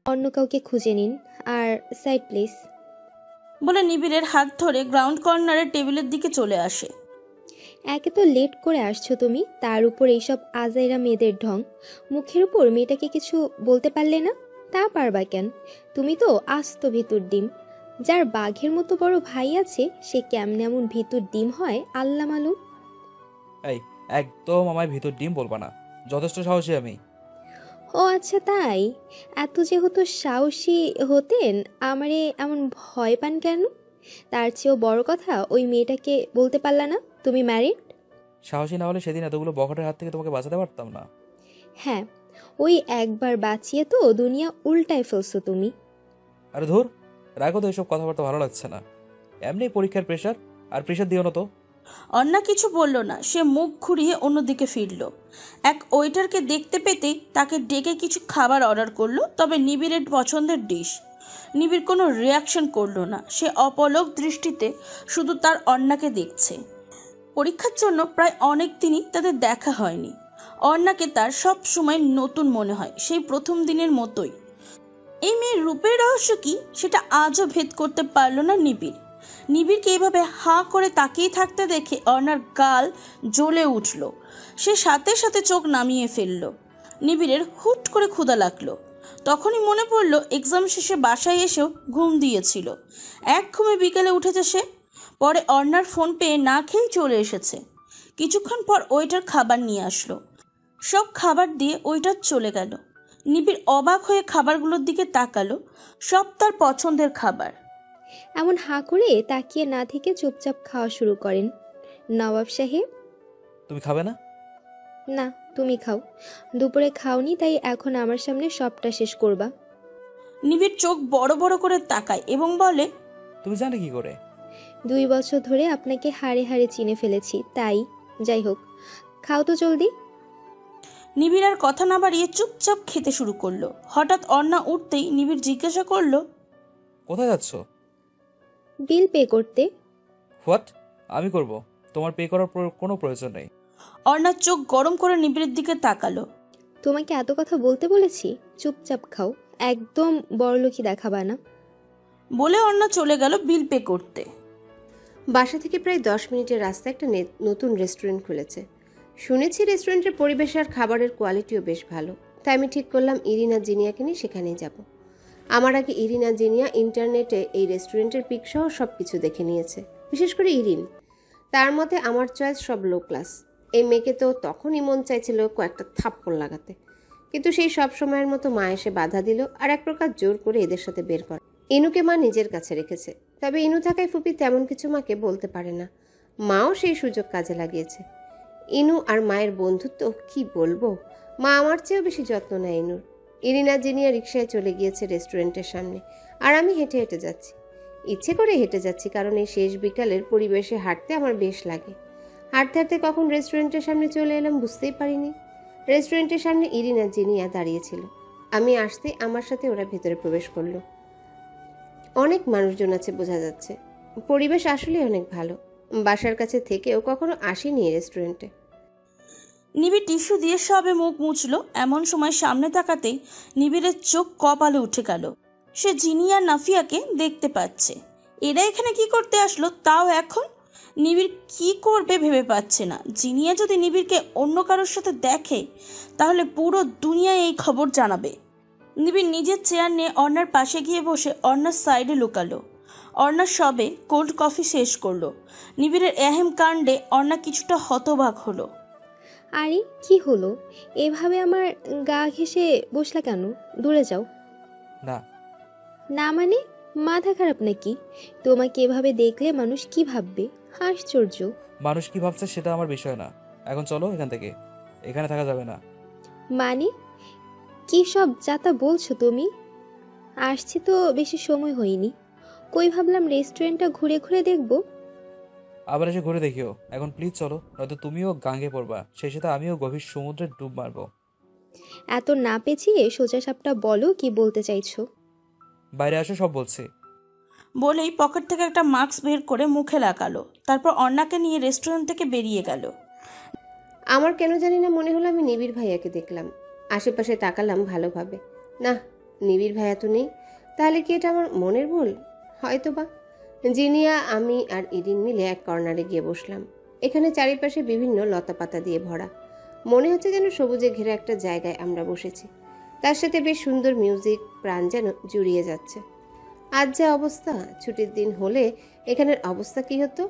অন্য কাউকে খুঁজে নিন। আর সাইড প্লিজ। বলে নিবিড়ের হাত ধরে গ্রাউন্ড কর্নারের টেবিলের দিকে চলে আসে। একে তো লেট করে আসছো তুমি, তার উপর এইসব আজাইরা মেয়েদের ঢং। মুখের উপর মেয়েটাকে কিছু বলতে পারলে না? তা পারবা কেন? তুমি তো আস্ত ভিতুর ডিম। যার বাঘের মতো বড় ভাই আছে সে কেমনে এমন ভিতুর ডিম হয় আল্লাহ মালুম। এই, একদম আমায় ভিতর ডিম বলবা না। যথেষ্ট সাহসী আমি। ও আচ্ছা তাই? এত যেহেতু সাহসী হতেন, আমারে এমন ভয় পান কেন? তার চেয়েও বড় কথা, ওই মেয়েটাকে বলতে পারলা না তুমি ম্যারিড? সাহসী না হলে সেদিন এতগুলো বখাটের হাত থেকে তোমাকে বাঁচাতে পারতাম না। হ্যাঁ, ওই একবার বাঁচিয়ে তো দুনিয়া উল্টায় ফেলছো তুমি। আরে ধুর, রাখো তো, এসব কথাবার্তা ভালো লাগছে না। এমনি পরীক্ষার প্রেশার, আর প্রেশার দিও না তো। অন্না কিছু বলল না, সে মুখ ঘুরিয়ে অন্যদিকে ফিরল। এক ওয়েটারকে দেখতে পেতেই তাকে ডেকে কিছু খাবার অর্ডার করলো, তবে নিবিড়ের পছন্দের ডিশ। নিবিড় কোনো রিয়াকশন করলো না, সে অপলক দৃষ্টিতে শুধু তার অন্নাকে দেখছে। পরীক্ষার জন্য প্রায় অনেক দিনই তাদের দেখা হয়নি। অন্নাকে তার সব সময় নতুন মনে হয়, সেই প্রথম দিনের মতোই। এই মেয়ের রূপের রহস্য কি সেটা আজও ভেদ করতে পারল না নিবিড়। নিবিড়কে এইভাবে হাঁ করে তাকিয়ে থাকতে দেখে অর্ণার গাল জ্বলে উঠল। সে সাথে সাথে চোখ নামিয়ে ফেলল। নিবিড়ের হুট করে ক্ষুধা লাগলো। তখনই মনে পড়ল এক্সাম শেষে বাসায় এসেও ঘুম দিয়েছিল। এক ঘুমে বিকেলে উঠেছে সে। পরে অর্ণার ফোন পেয়ে না খেয়েই চলে এসেছে। কিছুক্ষণ পর ওয়েটার খাবার নিয়ে আসলো। সব খাবার দিয়ে ওয়েটার চলে গেল। নিবিড় অবাক হয়ে খাবারগুলোর দিকে তাকালো। সব তার পছন্দের খাবার। এমন হাঁ করে তাকিয়ে না থেকে চুপচাপ খাওয়া শুরু করেন। নবাব সাহেব। তুমি খাবে না? না, তুমি খাও। দুপুরে খাওনি তাই এখন আমার সামনে সবটা শেষ করবা। নিবিড় চোখ বড় বড় করে তাকায় এবং বলে, তুমি জানে কি করে? 2 বছর ধরে আপনাকে হাড়ে হাড়ে চিনে ফেলেছি তাই। যাই হোক, খাও তো জলদি। নিবিড় আর কথা না বাড়িয়ে চুপচাপ খেতে শুরু করলো। হঠাৎ অর্ণা উঠতেই নিবিড় জিজ্ঞাসা করলো, কোথায় যাচ্ছ? বিল পে করতে। হোয়াট? আমি করব? তোমার পে করার কোনো প্রয়োজন নেই। অর্ণার চোখ গরম করে নিবিড়ের দিকে তাকালো। তোমাকে এত কথা বলতে বলেছি, চুপচাপ খাও। একদম বড়লোকি দেখাবা না। বলে অর্ণা চলে গেল বিল পে করতে। বাসা থেকে প্রায় 10 মিনিটের রাস্তায় একটা নতুন রেস্টুরেন্ট খুলেছে। শুনেছি রেস্টুরেন্টের পরিবেশ আর খাবারের কোয়ালিটিও বেশ ভালো, তাই আমি ঠিক করলাম ইরিনা জিনিয়াকে নিয়ে সেখানেই যাব। আমার আগে ইরিনা জিনিয়া ইন্টারনেটে এই রেস্টুরেন্টের পিক সহ সব কিছু দেখে নিয়েছে, বিশেষ করে ইরিন। তার মতে আমার চয়েস সব লো ক্লাস। এই মেয়েকে তো তখনই মন চাইছিল কয়েকটা থাপ্পড় লাগাতে, কিন্তু সেই সব সময়ের মতো মা এসে বাধা দিল আর এক প্রকার জোর করে এদের সাথে বের করে। ইনুকে মা নিজের কাছে রেখেছে, তবে ইনু থাকায় ফুপি তেমন কিছু মাকে বলতে পারে না। মাও সেই সুযোগ কাজে লাগিয়েছে। ইনু আর মায়ের বন্ধুত্ব কি বলবো, মা আমার চেয়েও বেশি যত্ন নেয় ইনুর। ইরিনা জিনিয়া রিকশায় চলে গিয়েছে রেস্টুরেন্টের সামনে, আর আমি হেঁটে হেঁটে যাচ্ছি। ইচ্ছে করে হেঁটে যাচ্ছি কারণ এই শেষ বিকালের পরিবেশে হাঁটতে আমার বেশ লাগে। হাঁটতে হাঁটতে কখন রেস্টুরেন্টের সামনে চলে এলাম বুঝতেই পারিনি। রেস্টুরেন্টের সামনে ইরিনা জিনিয়া দাঁড়িয়েছিল। আমি আসতেই আমার সাথে ওরা ভেতরে প্রবেশ করলো। অনেক মানুষজন আছে বোঝা যাচ্ছে। পরিবেশ আসলে অনেক ভালো। বাসার কাছে থেকেও কখনো আসিনি এই রেস্টুরেন্টে। নিবিড় টিস্যু দিয়ে সবে মুখ মুছলো, এমন সময় সামনে তাকাতেই নিবিড়ের চোখ কপালে উঠে গেল। সে জিনিয়া নাফিয়াকে দেখতে পাচ্ছে। এরা এখানে কি করতে আসলো তাও এখন? নিবিড় কি করবে ভেবে পাচ্ছে না। জিনিয়া যদি নিবিড়কে অন্য কারোর সাথে দেখে তাহলে পুরো দুনিয়ায় এই খবর জানাবে। নিবিড় নিজের চেয়ার নিয়ে অর্ণার পাশে গিয়ে বসে অর্ণার সাইডে লুকালো। অর্ণা সবে কোল্ড কফি শেষ করলো। নিবিড়ের এহেম কাণ্ডে অর্ণা কিছুটা হতবাক হলো। আরে কি হলো? এভাবে আমার গা ঘেঁষে বসলা কেন? দূরে যাও। না। না মানে? মাথা খারাপ নাকি? তোমাকে এভাবে দেখলে মানুষ কি ভাববে? আশ্চর্য। মানুষ কি ভাবছে সেটা আমার বিষয় না। এখন চলো এখান থেকে, এখানে থাকা যাবে না। মানে কি সব যাতা বলছো তুমি? আসছি তো বেশি সময় হয়নি। কই ভাবলাম রেস্টুরেন্টটা ঘুরে ঘুরে দেখবো। আবার এসে ঘুরে দেখিও। এখন প্লিজ চলো, নয়তো তুমিও গাঙ্গে পড়বা, সেই সাথে আমিও গভীর সমুদ্রে ডুব মারবো। এত না পেঁচিয়ে সোজা সাপটা বলো কি বলতে চাইছো। বাইরে আসো, সব বলছি। বলেই পকেট থেকে একটা মাস্ক বের করে মুখে লাগালো। তারপর অর্ণাকে নিয়ে রেস্টুরেন্ট থেকে বেরিয়ে গেল। আমার কেন জানি না মনে হলো আমি নিবিড় ভাইয়াকে দেখলাম। আশেপাশে তাকালাম ভালোভাবে। না, নিবিড় ভাইয়া তো নেই। তাহলে কি এটা আমার মনের ভুল? হয়তো বা। জিনিয়া, আমি আর ইরিন মিলে এক কর্নারে গিয়ে বসলাম। এখানে চারিপাশে বিভিন্ন লতাপাতা দিয়ে ভরা। মনে হচ্ছে যেন সবুজে ঘেরা একটা জায়গায় আমরা বসেছি। তার সাথে বেশ সুন্দর মিউজিক, প্রাণ যেন জুড়িয়ে যাচ্ছে। আজ যা অবস্থা, ছুটির দিন হলে এখানের অবস্থা কি হতো?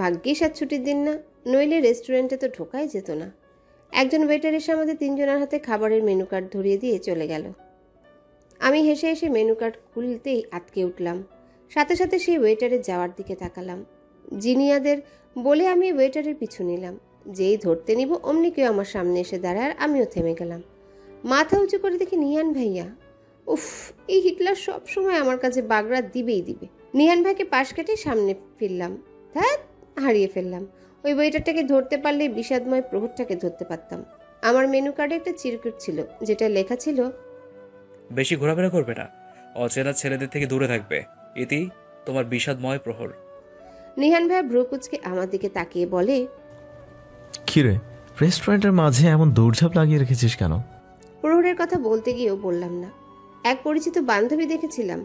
ভাগ্যিস আজ ছুটির দিন না, নইলে রেস্টুরেন্টে তো ঢোকাই যেত না। একজন ওয়েটার এসে আমাদের তিনজনের হাতে খাবারের মেনু কার্ড ধরিয়ে দিয়ে চলে গেল। আমি হেসে হেসে মেনু কার্ড খুলতেই আটকে উঠলাম। সাথে সাথে সেই ওয়েটারের যাওয়ার দিকে তাকালাম। জিনিয়াদের বলে আমি ওয়েটারের পিছু নিলাম। যেই ধরতে নিব অমনি কেউ আমার সামনে এসে দাঁড়ায় আর আমিও থেমে গেলাম। মাথা উঁচু করে দেখি নিহান ভাইয়া। উফ, এই হিটলার সব সময় আমার কাছে বাগড়া দিবেই দিবে। নিহান ভাইকে পাশ কেটে সামনে ফিরলাম। ধ্যাৎ, হারিয়ে ফেললাম। ওই ওয়েটারটাকে ধরতে পারলে বিষাদময় প্রহরটাকে ধরতে পারতাম। আমার মেনু কার্ডে একটা চিরকুট ছিল, যেটা লেখা ছিল, বেশি ঘোরাফেরা করবে না, অচেনা ছেলেদের থেকে দূরে থাকবে, এতেই তোমার বিষাদময় প্রহর। নিহান ভাইয়া ভ্রুকুচকে আমার দিকে তাকিয়ে বলে, কিরে, রেস্টুরেন্টের মাঝে এমন দৌড়ঝাঁপ লাগিয়ে রেখেছিস কেন? প্রহরের কথা বলতে গিয়েও বললাম না। এক পরিচিত বান্ধবী দেখেছিলাম,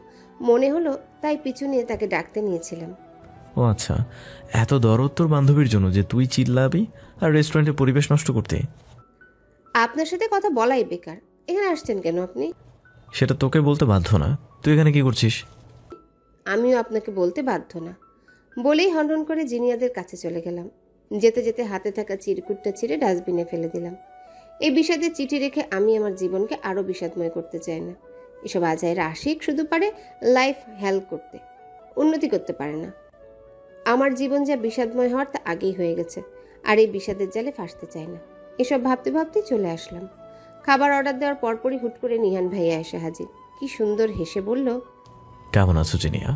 মনে হলো, তাই পিছু নিয়ে তাকে ডাকতে নিয়েছিলাম। ও আচ্ছা, এত দরদ তোর বান্ধবীর জন্য যে তুই চিল্লাবি আর রেস্টুরেন্টের পরিবেশ নষ্ট করতে? আপনার সাথে কথা বলাই বেকার। এখানে আসছেন কেন আপনি? সেটা তোকে বলতে বাধ্য না। তুই এখানে কি করছিস? আমিও আপনাকে বলতে বাধ্য না। বলেই হনহন করে জিনিয়াদের কাছে চলে গেলাম। যেতে যেতে হাতে থাকা চিরকুটটা ছিঁড়ে ডাস্টবিনে ফেলে দিলাম। এই বিষাদের চিঠি রেখে আমি আমার জীবনকে আরও বিষাদময় করতে চাই না। এসব আজাইরা আশিক শুধু পারে লাইফ হেল্প করতে, উন্নতি করতে পারে না। আমার জীবন যা বিষাদময় হওয়ার তা আগেই হয়ে গেছে, আর এই বিষাদের জালে ফাঁসতে চাই না। এসব ভাবতে ভাবতেই চলে আসলাম। খাবার অর্ডার দেওয়ার পরপরই হুট করে নিহান ভাইয়া এসে হাজির। কি সুন্দর হেসে বলল, কেমন আছো জিনিয়া?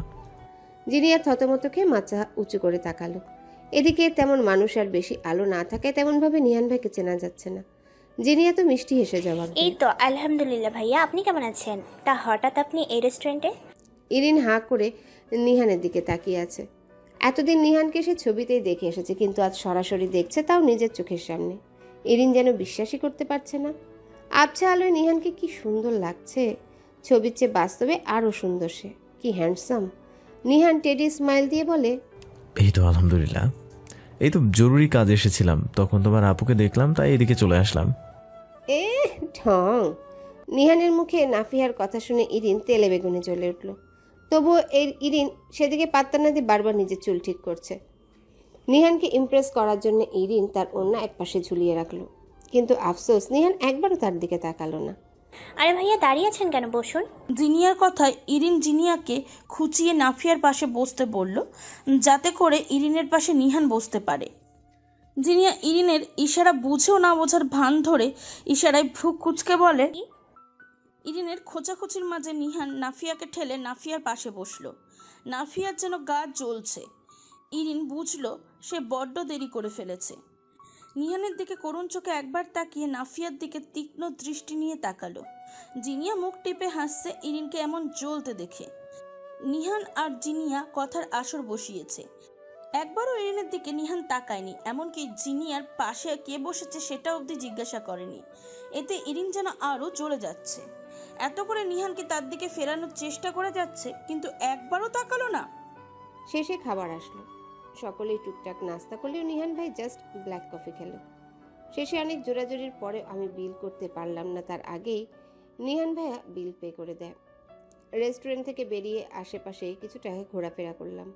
জিনিয়া থতমত খেয়ে মাথা উঁচু করে তাকালো। এদিকে তেমন মানুষ আর বেশি আলো না থাকায় তেমনভাবে নিহান ভাইকে চেনা যাচ্ছে না। জিনিয়া তো মিষ্টি হেসে জবাব দেয়, এই তো আলহামদুলিল্লাহ ভাইয়া, আপনি কেমন আছেন? তা হঠাৎ আপনি এই রেস্টুরেন্টে? ইরিন হাঁ করে নিহানের দিকে তাকিয়ে আছে। এতদিন নিহানকে সে ছবিতেই দেখে এসেছে, কিন্তু আজ সরাসরি দেখছে, তাও নিজের চোখের সামনে। ইরিন যেন বিশ্বাসই করতে পারছে না। আবছা আলোয় নিহানকে কি সুন্দর লাগছে, ছবির চেয়ে বাস্তবে আরও সুন্দর। সে কি হ্যান্ডসাম। নিহান টেডি স্মাইল দিয়ে বলে, এই তো আলহামদুলিল্লাহ। এই তো জরুরি কাজ এসেছিলাম, তখন তোমার আপুকে দেখলাম, তাই এদিকে চলে আসলাম। এ ঠং। নিহানের মুখে নাফিহার কথা শুনে ইরিন তেলে বেগুনে জ্বলে উঠল। তবুও ইরিন সেদিকে পাত্তা না দিয়ে বারবার নিজের চুল ঠিক করছে। নিহানকে ইমপ্রেস করার জন্য ইরিন তার ওড়না একপাশে ঝুলিয়ে রাখলো, কিন্তু আফসোস নিহান একবারও তার দিকে তাকালো না। আরে ভাইয়া, দাঁড়িয়ে আছেন কেন? বসুন। জিনিয়ার কথায় ইরিন জিনিয়াকে খুঁচিয়ে নাফিয়ার পাশে বসতে বলল, যাতে করে ইরিনের পাশে নিহান বসতে পারে। জিনিয়া ইরিনের ইশারা বুঝেও না বোঝার ভান ধরে ইশারায় ভ্রু কুচকে বলে। ইরিনের খোঁচাখুচির মাঝে নিহান নাফিয়াকে ঠেলে নাফিয়ার পাশে বসলো। নাফিয়ার যেন গা জ্বলছে। ইরিন বুঝলো সে বড্ড দেরি করে ফেলেছে। নিহানের দিকে করুণ চোখে একবার তাকিয়ে নাফিয়ার দিকে তীক্ষ্ণ দৃষ্টি নিয়ে তাকালো। জিনিয়া মুখ টিপে হাসছে ইরিনকে এমন জ্বলতে দেখে। নিহান আর জিনিয়া কথার আসর বসিয়েছে। একবারও ইরিনের দিকে নিহান তাকায়নি, এমনকি জিনিয়ার পাশে কে বসেছে সেটা অবধি জিজ্ঞাসা করেনি। এতে ইরিন যেন আরও জ্বলে যাচ্ছে। এত করে নিহানকে তার দিকে ফেরানোর চেষ্টা করে যাচ্ছে, কিন্তু একবারও তাকালো না। শেষে খাবার আসলো। সকলেই টুকটাক নাস্তা করলেও নিহান ভাই জাস্ট ব্ল্যাক কফি খেলো। শেষে অনেক জোরাজোরির পরে আমি বিল করতে পারলাম না, তার আগেই নিহান ভাইয়া বিল পে করে দেয়। রেস্টুরেন্ট থেকে বেরিয়ে আশেপাশে কিছুটা ঘোরাফেরা করলাম।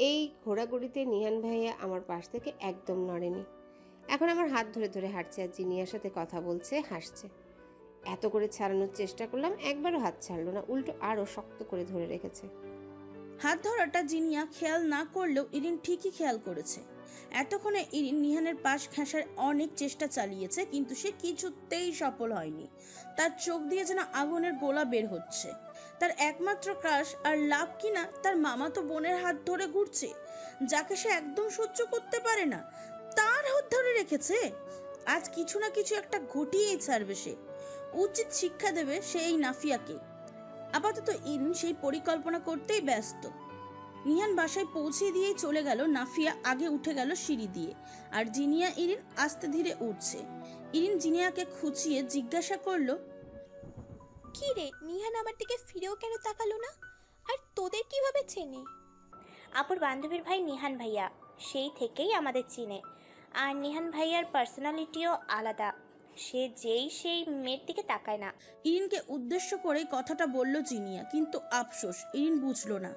এই ঘোরাঘুরিতে নিহান ভাইয়া আমার পাশ থেকে একদম নড়েনি। এখন আমার হাত ধরে ধরে হাঁটছে আর জিনিয়ার সাথে কথা বলছে, হাসছে। এত করে ছাড়ানোর চেষ্টা করলাম, একবারও হাত ছাড়লো না, উল্টো আরও শক্ত করে ধরে রেখেছে। হাত ধরাটা জিনিয়া খেয়াল না করলেও ইরিন ঠিকই খেয়াল করেছে। এতক্ষণে ইরিন নিহানের পাশ ঘেঁষার অনেক চেষ্টা চালিয়েছে, কিন্তু সে কিছুতেই সফল হয়নি। তার চোখ দিয়ে যেন আগুনের গোলা বের হচ্ছে। তার একমাত্র ক্রাশ আর লাভ কিনা তার মামাতো বোনের হাত ধরে ঘুরছে, যাকে সে একদম সহ্য করতে পারে না, তার হাত ধরে রেখেছে। আজ কিছু না কিছু একটা ঘটিয়েই ছাড়বে সে। উচিত শিক্ষা দেবে সেই নাফিয়াকে। আপাতত ইরিন সেই পরিকল্পনা করতেই ব্যস্ত। নিহান বাসায় পৌঁছে দিয়েই চলে গেল। নাফিয়া আগে উঠে গেল সিঁড়ি দিয়ে, আর জিনিয়া ইরিন আস্তে ধীরে উঠছে। ইরিন জিনিয়াকে খুঁচিয়ে জিজ্ঞাসা করলো, কি রে, নিহান আমার দিকে ফিরেও কেন তাকালো না? আর তোদের কিভাবে চেনে? আপুর বান্ধবীর ভাই নিহান ভাইয়া, সেই থেকেই আমাদের চিনে। আর নিহান ভাইয়ার পার্সোনালিটিও আলাদা, সে সেই মেয়ের দিকে তাকায় না। ইরিনকে উদ্দেশ্য করে কথাটা বলল জিনিয়া, কিন্তু আফসোস ইরিন বুঝলো না।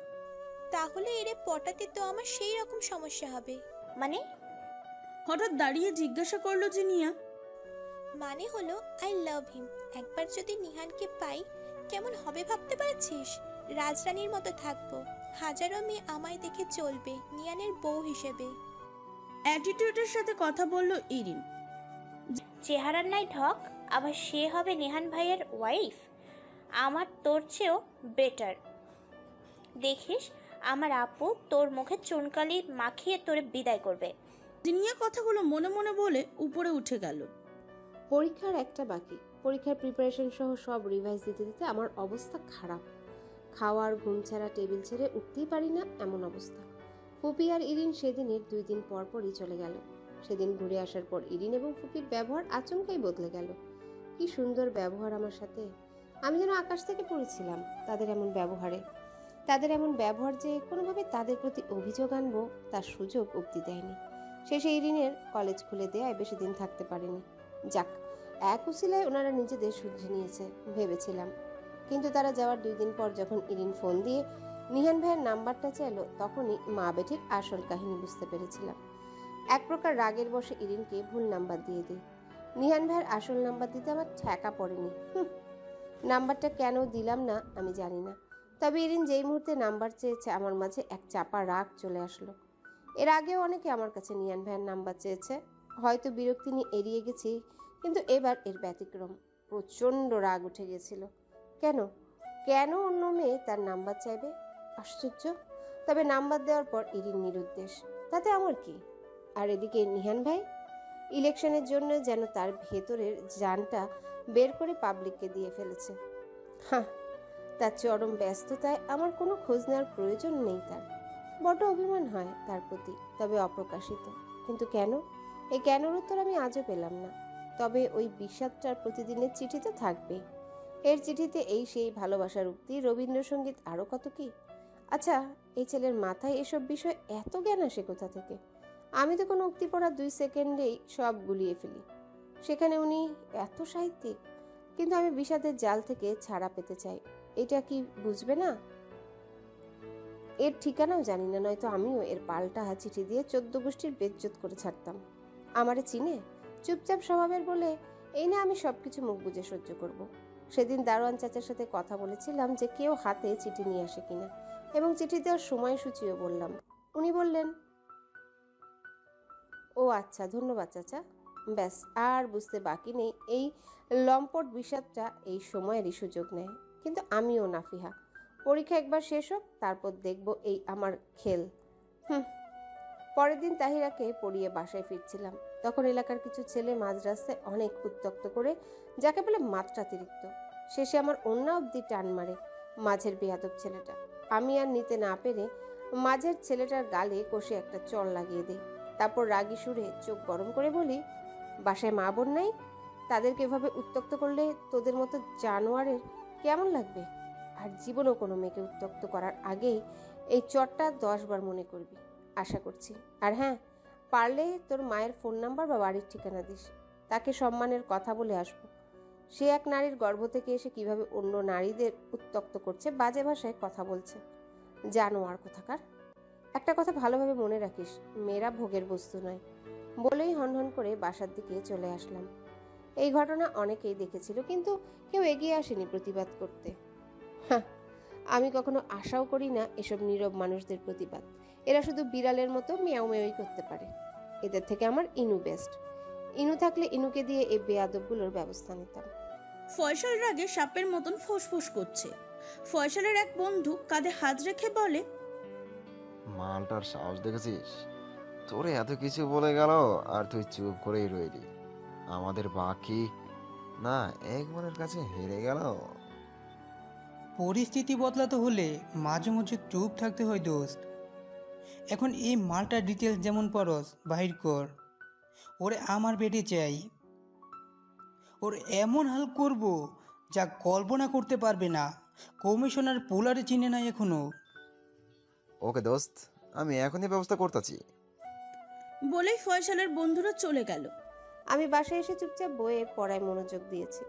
তাহলে এরে পটাতে তো আমার সেই রকম সমস্যা হবে। মানে? হঠাৎ দাঁড়িয়ে জিজ্ঞাসা করলো জিনিয়া। মানে হলো আই লাভ হিম। একবার যদি নিহানকে পাই কেমন হবে ভাবতে পারছিস? রাজরানীর মতো থাকবো, হাজারো মেয়ে আমায় দেখে চলবে নিহানের বউ হিসেবে। অ্যাটিটিউডের সাথে কথা বলল ইরিন। চেহারার নাই ঢক, আবার সে হবে নিহান ভাইয়ের ওয়াইফ। আমার তোর চেয়েও বেটার। দেখিস আমার আপু তোর মুখে চুনকালি মাখিয়ে তোরে বিদায় করবে। জিনিয়া কথাগুলো মনে মনে বলে উপরে উঠে গেল। পরীক্ষার একটা বাকি। পরীক্ষার প্রিপারেশন সহ সব রিভাইজ দিতে দিতে আমার অবস্থা খারাপ। খাওয়ার ঘুম ছাড়া টেবিল ছেড়ে উঠতেই পারি না, এমন অবস্থা। ফুপি আর ইরিন সেদিনের 2 দিন পর পরই চলে গেল। সেদিন ঘুরে আসার পর ইরিন এবং ফুপির ব্যবহার আচমকাই বদলে গেল। কি সুন্দর ব্যবহার আমার সাথে, আমি যেন আকাশ থেকে পড়েছিলাম তাদের এমন ব্যবহারে। তাদের এমন ব্যবহার যে কোনোভাবে তাদের প্রতি অভিযোগ আনবো তার সুযোগ অবধি দেয়নি। শেষে ইরিনের কলেজ খুলে দেয়ায় বেশি দিন থাকতে পারেনি। যাক, এক উসিলায় ওনারা নিজেদের শুধরে নিয়েছে ভেবেছিলাম। কিন্তু তারা যাওয়ার 2 দিন পর যখন ইরিন ফোন দিয়ে নিহান ভাইয়ের নাম্বারটা চাইলো, তখনই মা বেটির আসল কাহিনী বুঝতে পেরেছিলাম। এক প্রকার রাগের বশে ইরিনকে ভুল নাম্বার দিয়ে দিই। নিহান ভাইয়ের আসল নাম্বার দিতে আমার ঠেকা পড়েনি। নাম্বারটা কেন দিলাম না আমি জানি না, তবে ইরিন যেই মুহূর্তে নাম্বার চেয়েছে আমার মাঝে এক চাপা রাগ চলে আসলো। এর আগেও অনেকে আমার কাছে নিহান ভাইয়ের নাম্বার চেয়েছে, হয়তো বিরক্তি নিয়ে এড়িয়ে গেছি, কিন্তু এবার এর ব্যতিক্রম। প্রচণ্ড রাগ উঠে গেছিল। কেন কেন অন্য মেয়ে তার নাম্বার চাইবে? আশ্চর্য। তবে নাম্বার দেওয়ার পর ইরিন নিরুদ্দেশ, তাতে আমার কি? আর এদিকে নিহান ভাই ইলেকশনের জন্য যেন তার ভেতরের জানটা বের করে পাবলিককে দিয়ে ফেলেছে। হ্যাঁ, তার চরম ব্যস্ততায় আমার কোনো খোঁজ নেওয়ার প্রয়োজন নেই। তার বড় অভিমান হয় তার প্রতি, তবে অপ্রকাশিত। কিন্তু কেন? এই কেনর উত্তর আমি আজও পেলাম না। তবে ওই বিষাদটার প্রতিদিনের চিঠি তো থাকবেই। এর চিঠিতে এই সেই ভালোবাসার উক্তি, রবীন্দ্রসঙ্গীত, আরও কত কি। আচ্ছা, এই ছেলের মাথায় এসব বিষয় এত জ্ঞান আসে কোথা থেকে? আমি তো কোনো উক্তি পড়া 2 সেকেন্ডেই সব গুলিয়ে ফেলি, সেখানে উনি এত সাহিত্যিক। কিন্তু আমি বিষাদের জাল থেকে ছাড়া পেতে চাই। এটা কি বুঝবে না? এর ঠিকানাও জানি না, নয়তো আমিও এর পাল্টা চিঠি দিয়ে 14 গোষ্ঠীর বেজ্জত করে ছাড়তাম। আমারে চিনে, চুপচাপ স্বভাবের বলে এই না আমি সবকিছু মুখ বুজে সহ্য করব। সেদিন দারোয়ান চাচার সাথে কথা বলেছিলাম যে কেউ হাতে চিঠি নিয়ে আসে কিনা, এবং চিঠি দেওয়ার সময়সূচিও বললাম। উনি বললেন, ও আচ্ছা, ধন্যবাদ চাচা। ব্যাস, আর বুঝতে বাকি নেই এই লম্পট বিষাদটা এই সময়েরই সুযোগ নেয়। কিন্তু আমিও নাফিহা, পরীক্ষা একবার শেষ হোক, তারপর দেখব এই আমার খেল। পরের দিন তাহিরাকে পড়িয়ে বাসায় ফিরছিলাম, তখন এলাকার কিছু ছেলে মাঝ রাস্তায় অনেক উত্ত্যক্ত করে, যাকে বলে মাত্রাতিরিক্ত। শেষে আমার অন্য অবধি টান মারে মাঝের বেয়াদব ছেলেটা। আমি আর নিতে না পেরে মাঝের ছেলেটার গালে কষে একটা চড় লাগিয়ে দিই। তারপর রাগী সুরে চোখ গরম করে বলি, বাসায় মা বোন নাই? তাদেরকে এভাবে উত্ত্যক্ত করলে তোদের মতো জানোয়ারের কেমন লাগবে? আর জীবনও কোনো মেয়েকে উত্ত্যক্ত করার আগেই এই চটটা 10 বার মনে করবি, আশা করছি। আর হ্যাঁ, পারলে তোর মায়ের ফোন নাম্বার বা বাড়ির ঠিকানা দিস, তাকে সম্মানের কথা বলে আসবো। সে এক নারীর গর্ভ থেকে এসে কিভাবে অন্য নারীদের উত্ত্যক্ত করছে, বাজে ভাষায় কথা বলছে। জানোয়ার কোথাকার। একটা কথা ভালোভাবে মনে রাখিস, মেয়েরা ভোগের বস্তু নয়। বলেই হনহন করে বাসার দিকে চলে আসলাম। এই ঘটনা অনেকেই দেখেছিল, কিন্তু কেউ এগিয়ে আসেনি প্রতিবাদ করতে। আমি কখনো আশাও করি না এসব নীরব মানুষদের প্রতিবাদ। এরা শুধু বিড়ালের মতো মেয়াও মেয়াই করতে পারে। এদের থেকে আমার ইনু বেস্ট। ইনু থাকলে ইনুকে দিয়ে এই বেয়াদবগুলোর ব্যবস্থা নিতাম। ফয়সাল রাগে সাপের মতন ফোঁসফোঁস করছে। ফয়সালের এক বন্ধু কাঁধে হাত রেখে বলে, মালটার সাহস দেখেছিস? তোরে এত কিছু বলে গেল আর তুই চুপ করেই রইলি। আমাদের বাকি না একবারের কাছে হেরে গেল। পরিস্থিতি বদলাতে হলে মাঝে মাঝে চুপ থাকতে হয় দোস্ত। এখন এই মালটার ডিটেলস যেমন পারস বাহির কর। ওরে আমার বেটে চাই। ওর এমন হাল করব যা কল্পনা করতে পারবে না। কমিশনার পোলারে চিনে না এখনো। ওকে দোস্ত, আমি এখনই ব্যবস্থা করতেছি। বলেই ফয়সালের বন্ধুরা চলে গেল। আমি বাসায় এসে চুপচাপ বইয়ে পড়ায় মনোযোগ দিয়েছি।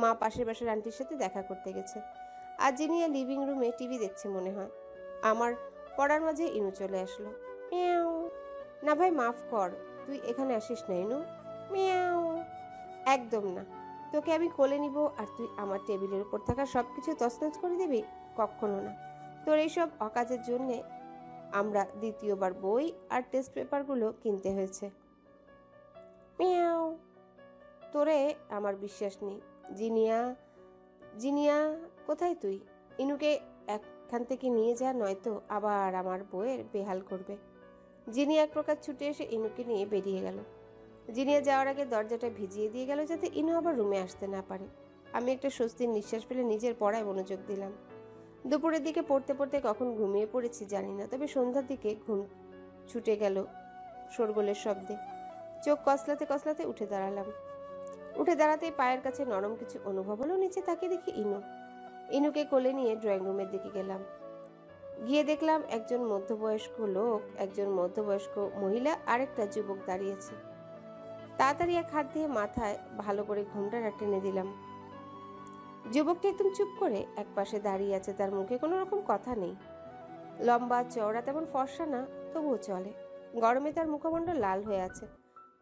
মা পাশের বাসার আন্টির সাথে দেখা করতে গেছে। আর জিনিয়া লিভিং রুমে টিভি দেখছে মনে হয়। আমার পড়ার মাঝে ইনু চলে আসলো। মিয়াও। না ভাই মাফ কর, তুই এখানে আসিস না ইনু। মিয়াও। একদম না, তোকে আমি কোলে নিব আর তুই আমার টেবিলের উপর থাকা সবকিছু তছনছ করে দিবি? কখনো না। তোর এইসব অকাজের জন্যে আমরা দ্বিতীয়বার বই আর টেস্ট পেপারগুলো কিনতে হয়েছে। মিয়াও। তোরে আমার বিশ্বাস নেই। জিনিয়া, জিনিয়া কোথায় তুই? ইনুকে এখান থেকে নিয়ে যা, নয়তো আবার আমার বইয়ের বেহাল করবে। জিনিয়া এক প্রকার ছুটে এসে ইনুকে নিয়ে বেরিয়ে গেল। জিনিয়া যাওয়ার আগে দরজাটা ভিজিয়ে দিয়ে গেল যাতে ইনু আবার রুমে আসতে না পারে। আমি একটা স্বস্তির নিঃশ্বাস ফেলে নিজের পড়ায় মনোযোগ দিলাম। দুপুরের দিকে পড়তে পড়তে কখন ঘুমিয়ে পড়েছি জানি না, তবে সন্ধ্যার দিকে ঘুম ছুটে গেল শোরগোলের শব্দে। চোখ কসলাতে কসলাতে উঠে দাঁড়ালাম। উঠে দাঁড়াতেই পায়ের কাছে নরম কিছু অনুভব হলো। নিচে তাকিয়ে দেখি ইনু। ইনুকে কোলে নিয়ে ড্রয়িং রুমের দিকে গেলাম। গিয়ে দেখলাম একজন মধ্যবয়স্ক লোক, একজন মধ্যবয়স্ক মহিলা, আরেকটা যুবক দাঁড়িয়েছে। তাড়াতাড়ি এক হাত দিয়ে মাথায় ভালো করে ঘোমটাটা টেনে দিলাম। যুবকটি একদম চুপ করে এক পাশে দাঁড়িয়ে আছে, তার মুখে কোনো রকম কথা নেই। লম্বা চওড়া, তেমন ফর্সা না, তবুও চলে। গরমে তার মুখমণ্ডল লাল হয়ে আছে,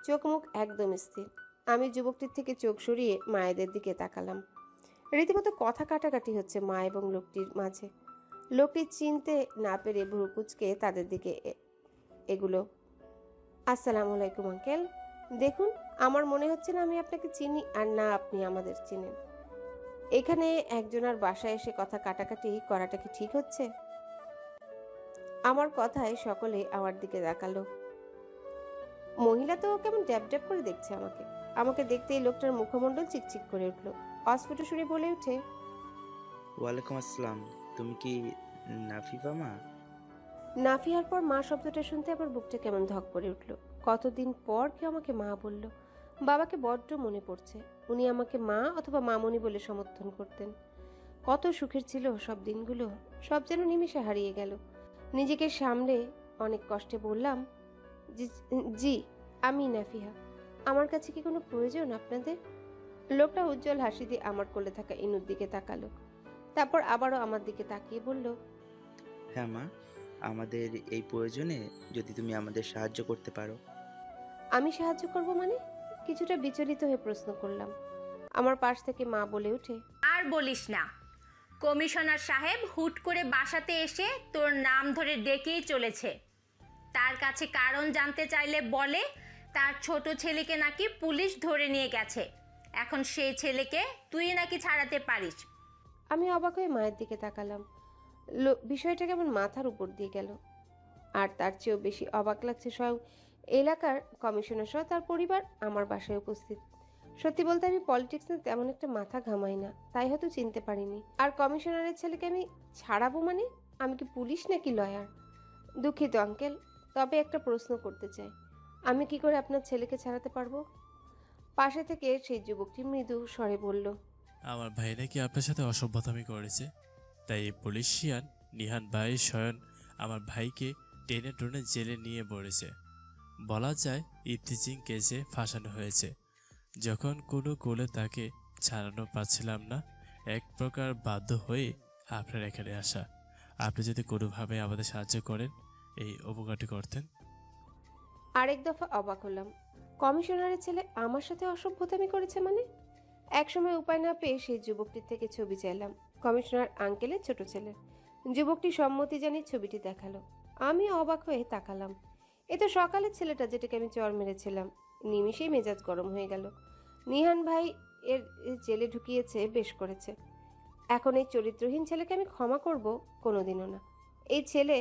চোখ মুখ একদম স্থির। আমি যুবকটির থেকে চোখ সরিয়ে মায়েদের দিকে তাকালাম। রীতিমতো কথা কাটাকাটি হচ্ছে মা এবং লোকটির মাঝে। লোকটি চিনতে না পেরে ভ্রু কুঁচকে তাদের দিকে এগুলো। আসসালামু আলাইকুম আঙ্কেল। দেখুন, আমার মনে হচ্ছে না আমি আপনাকে চিনি, আর না আপনি আমাদের চিনেন। এখানে একজনের বাসায় এসে কথা কাটাকাটি করাটা কি ঠিক হচ্ছে? আমার কথায় সকলে আমার দিকে তাকালো। মহিলা তো কেমন ড্যাব ড্যাব করে দেখছে আমাকে। আমাকে দেখতেই লোকটার মুখমণ্ডল চিকচিক করে উঠল। অস্ফুট সুরে বলে উঠে, ওয়ালাইকুম আসসালাম। তুমি কি নাফিফা মা? নাফিয়ার পর মা শব্দটা শুনতে আমার বুকটা কেমন ধক করে উঠল। কতদিন পর কেউ আমাকে মা বলল। বাবাকে বড্ড মনে পড়ছে। উনি আমাকে মা অথবা মামনি বলে সমর্থন করতেন। কত সুখের ছিল সব দিনগুলো, সব যেন নিমেষে হারিয়ে গেল। নিজেকে সামলে অনেক কষ্টে বললাম, জি আমি নাফিহা। আমার কাছে কি কোনো প্রয়োজন আপনাদের? লোকটা উজ্জ্বল হাসি দিয়ে আমার কোলে থাকা ইনুর দিকে তাকালো, তারপর আবারও আমার দিকে তাকিয়ে বলল, হ্যাঁ মা, আমাদের এই প্রয়োজনে যদি তুমি আমাদের সাহায্য করতে পারো। আমি সাহায্য করব মানে? কিছুটা বিচলিত হয়ে প্রশ্ন করলাম। আমার পাশ থেকে মা বলে উঠে, আর বলিস না, কমিশনার সাহেব হুট করে বাসাতে এসে তোর নাম ধরে ডেকেই চলেছে। তার কাছে কারণ জানতে চাইলে বলে তার ছোট ছেলেকে নাকি পুলিশ ধরে নিয়ে গেছে। এখন সেই ছেলেকে তুই নাকি ছাড়াতে পারিস। আমি অবাক হয়ে মায়ের দিকে তাকালাম। বিষয়টা কেমন মাথার উপর দিয়ে গেল। আর তার চেয়েও বেশি অবাক লাগছে স্বয়ং এলাকার কমিশনার সহ তার পরিবার আমার বাসায় উপস্থিত। সত্যি বলতে আমি পলিটিক্স নিয়ে তেমন একটা মাথা ঘামাই না, তাই হয়তো চিনতে পারিনি। আর কমিশনারের ছেলেকে আমি ছাড়াবো মানে? আমি কি পুলিশ নাকি লয়ার? দুঃখিত আঙ্কেল, তবে একটা প্রশ্ন করতে চাই, আমি কি করে আপনার ছেলেকে ছাড়াতে পারবো? পাশে থেকে সেই যুবকটি মৃদু স্বরে বলল, আমার ভাই নাকি আপনার সাথে অসভ্যতামি করেছে, তাই পুলিশিয়ান নিহান ভাই স্বয়ং আমার ভাইকে টেনে টেনে জেলে নিয়ে পড়েছে। বলা যায় ইফতিজিং কেসে ফাঁসানো হয়েছে। যখন কোনো কোলে তাকে ছাড়ানো পাচ্ছিলাম না, এক প্রকার বাধ্য হয়ে আপনার এখানে আসা। আপনি যদি কোনোভাবে আমাদের সাহায্য করেন, এই উপকারটি করতেন। আরেক দফা অবাক হলাম। কমিশনারের ছেলে আমার সাথে অসভ্যতামি করেছে মানে? একসময় উপায় না পেয়ে সেই যুবকটির থেকে ছবি চাইলাম, কমিশনার আঙ্কেলের ছোট ছেলে। যুবকটি সম্মতি জানিয়ে ছবিটি দেখালো। আমি অবাক হয়ে তাকালাম। এ তো সকালের ছেলেটা যেটাকে আমি চর মেরেছিলাম। নিমিষেই মেজাজ গরম হয়ে গেল। নিহান ভাই এর জেলে ঢুকিয়েছে, বেশ করেছে। এখন এই চরিত্রহীন ছেলেকে আমি ক্ষমা করব? কোনোদিনও না। এই ছেলে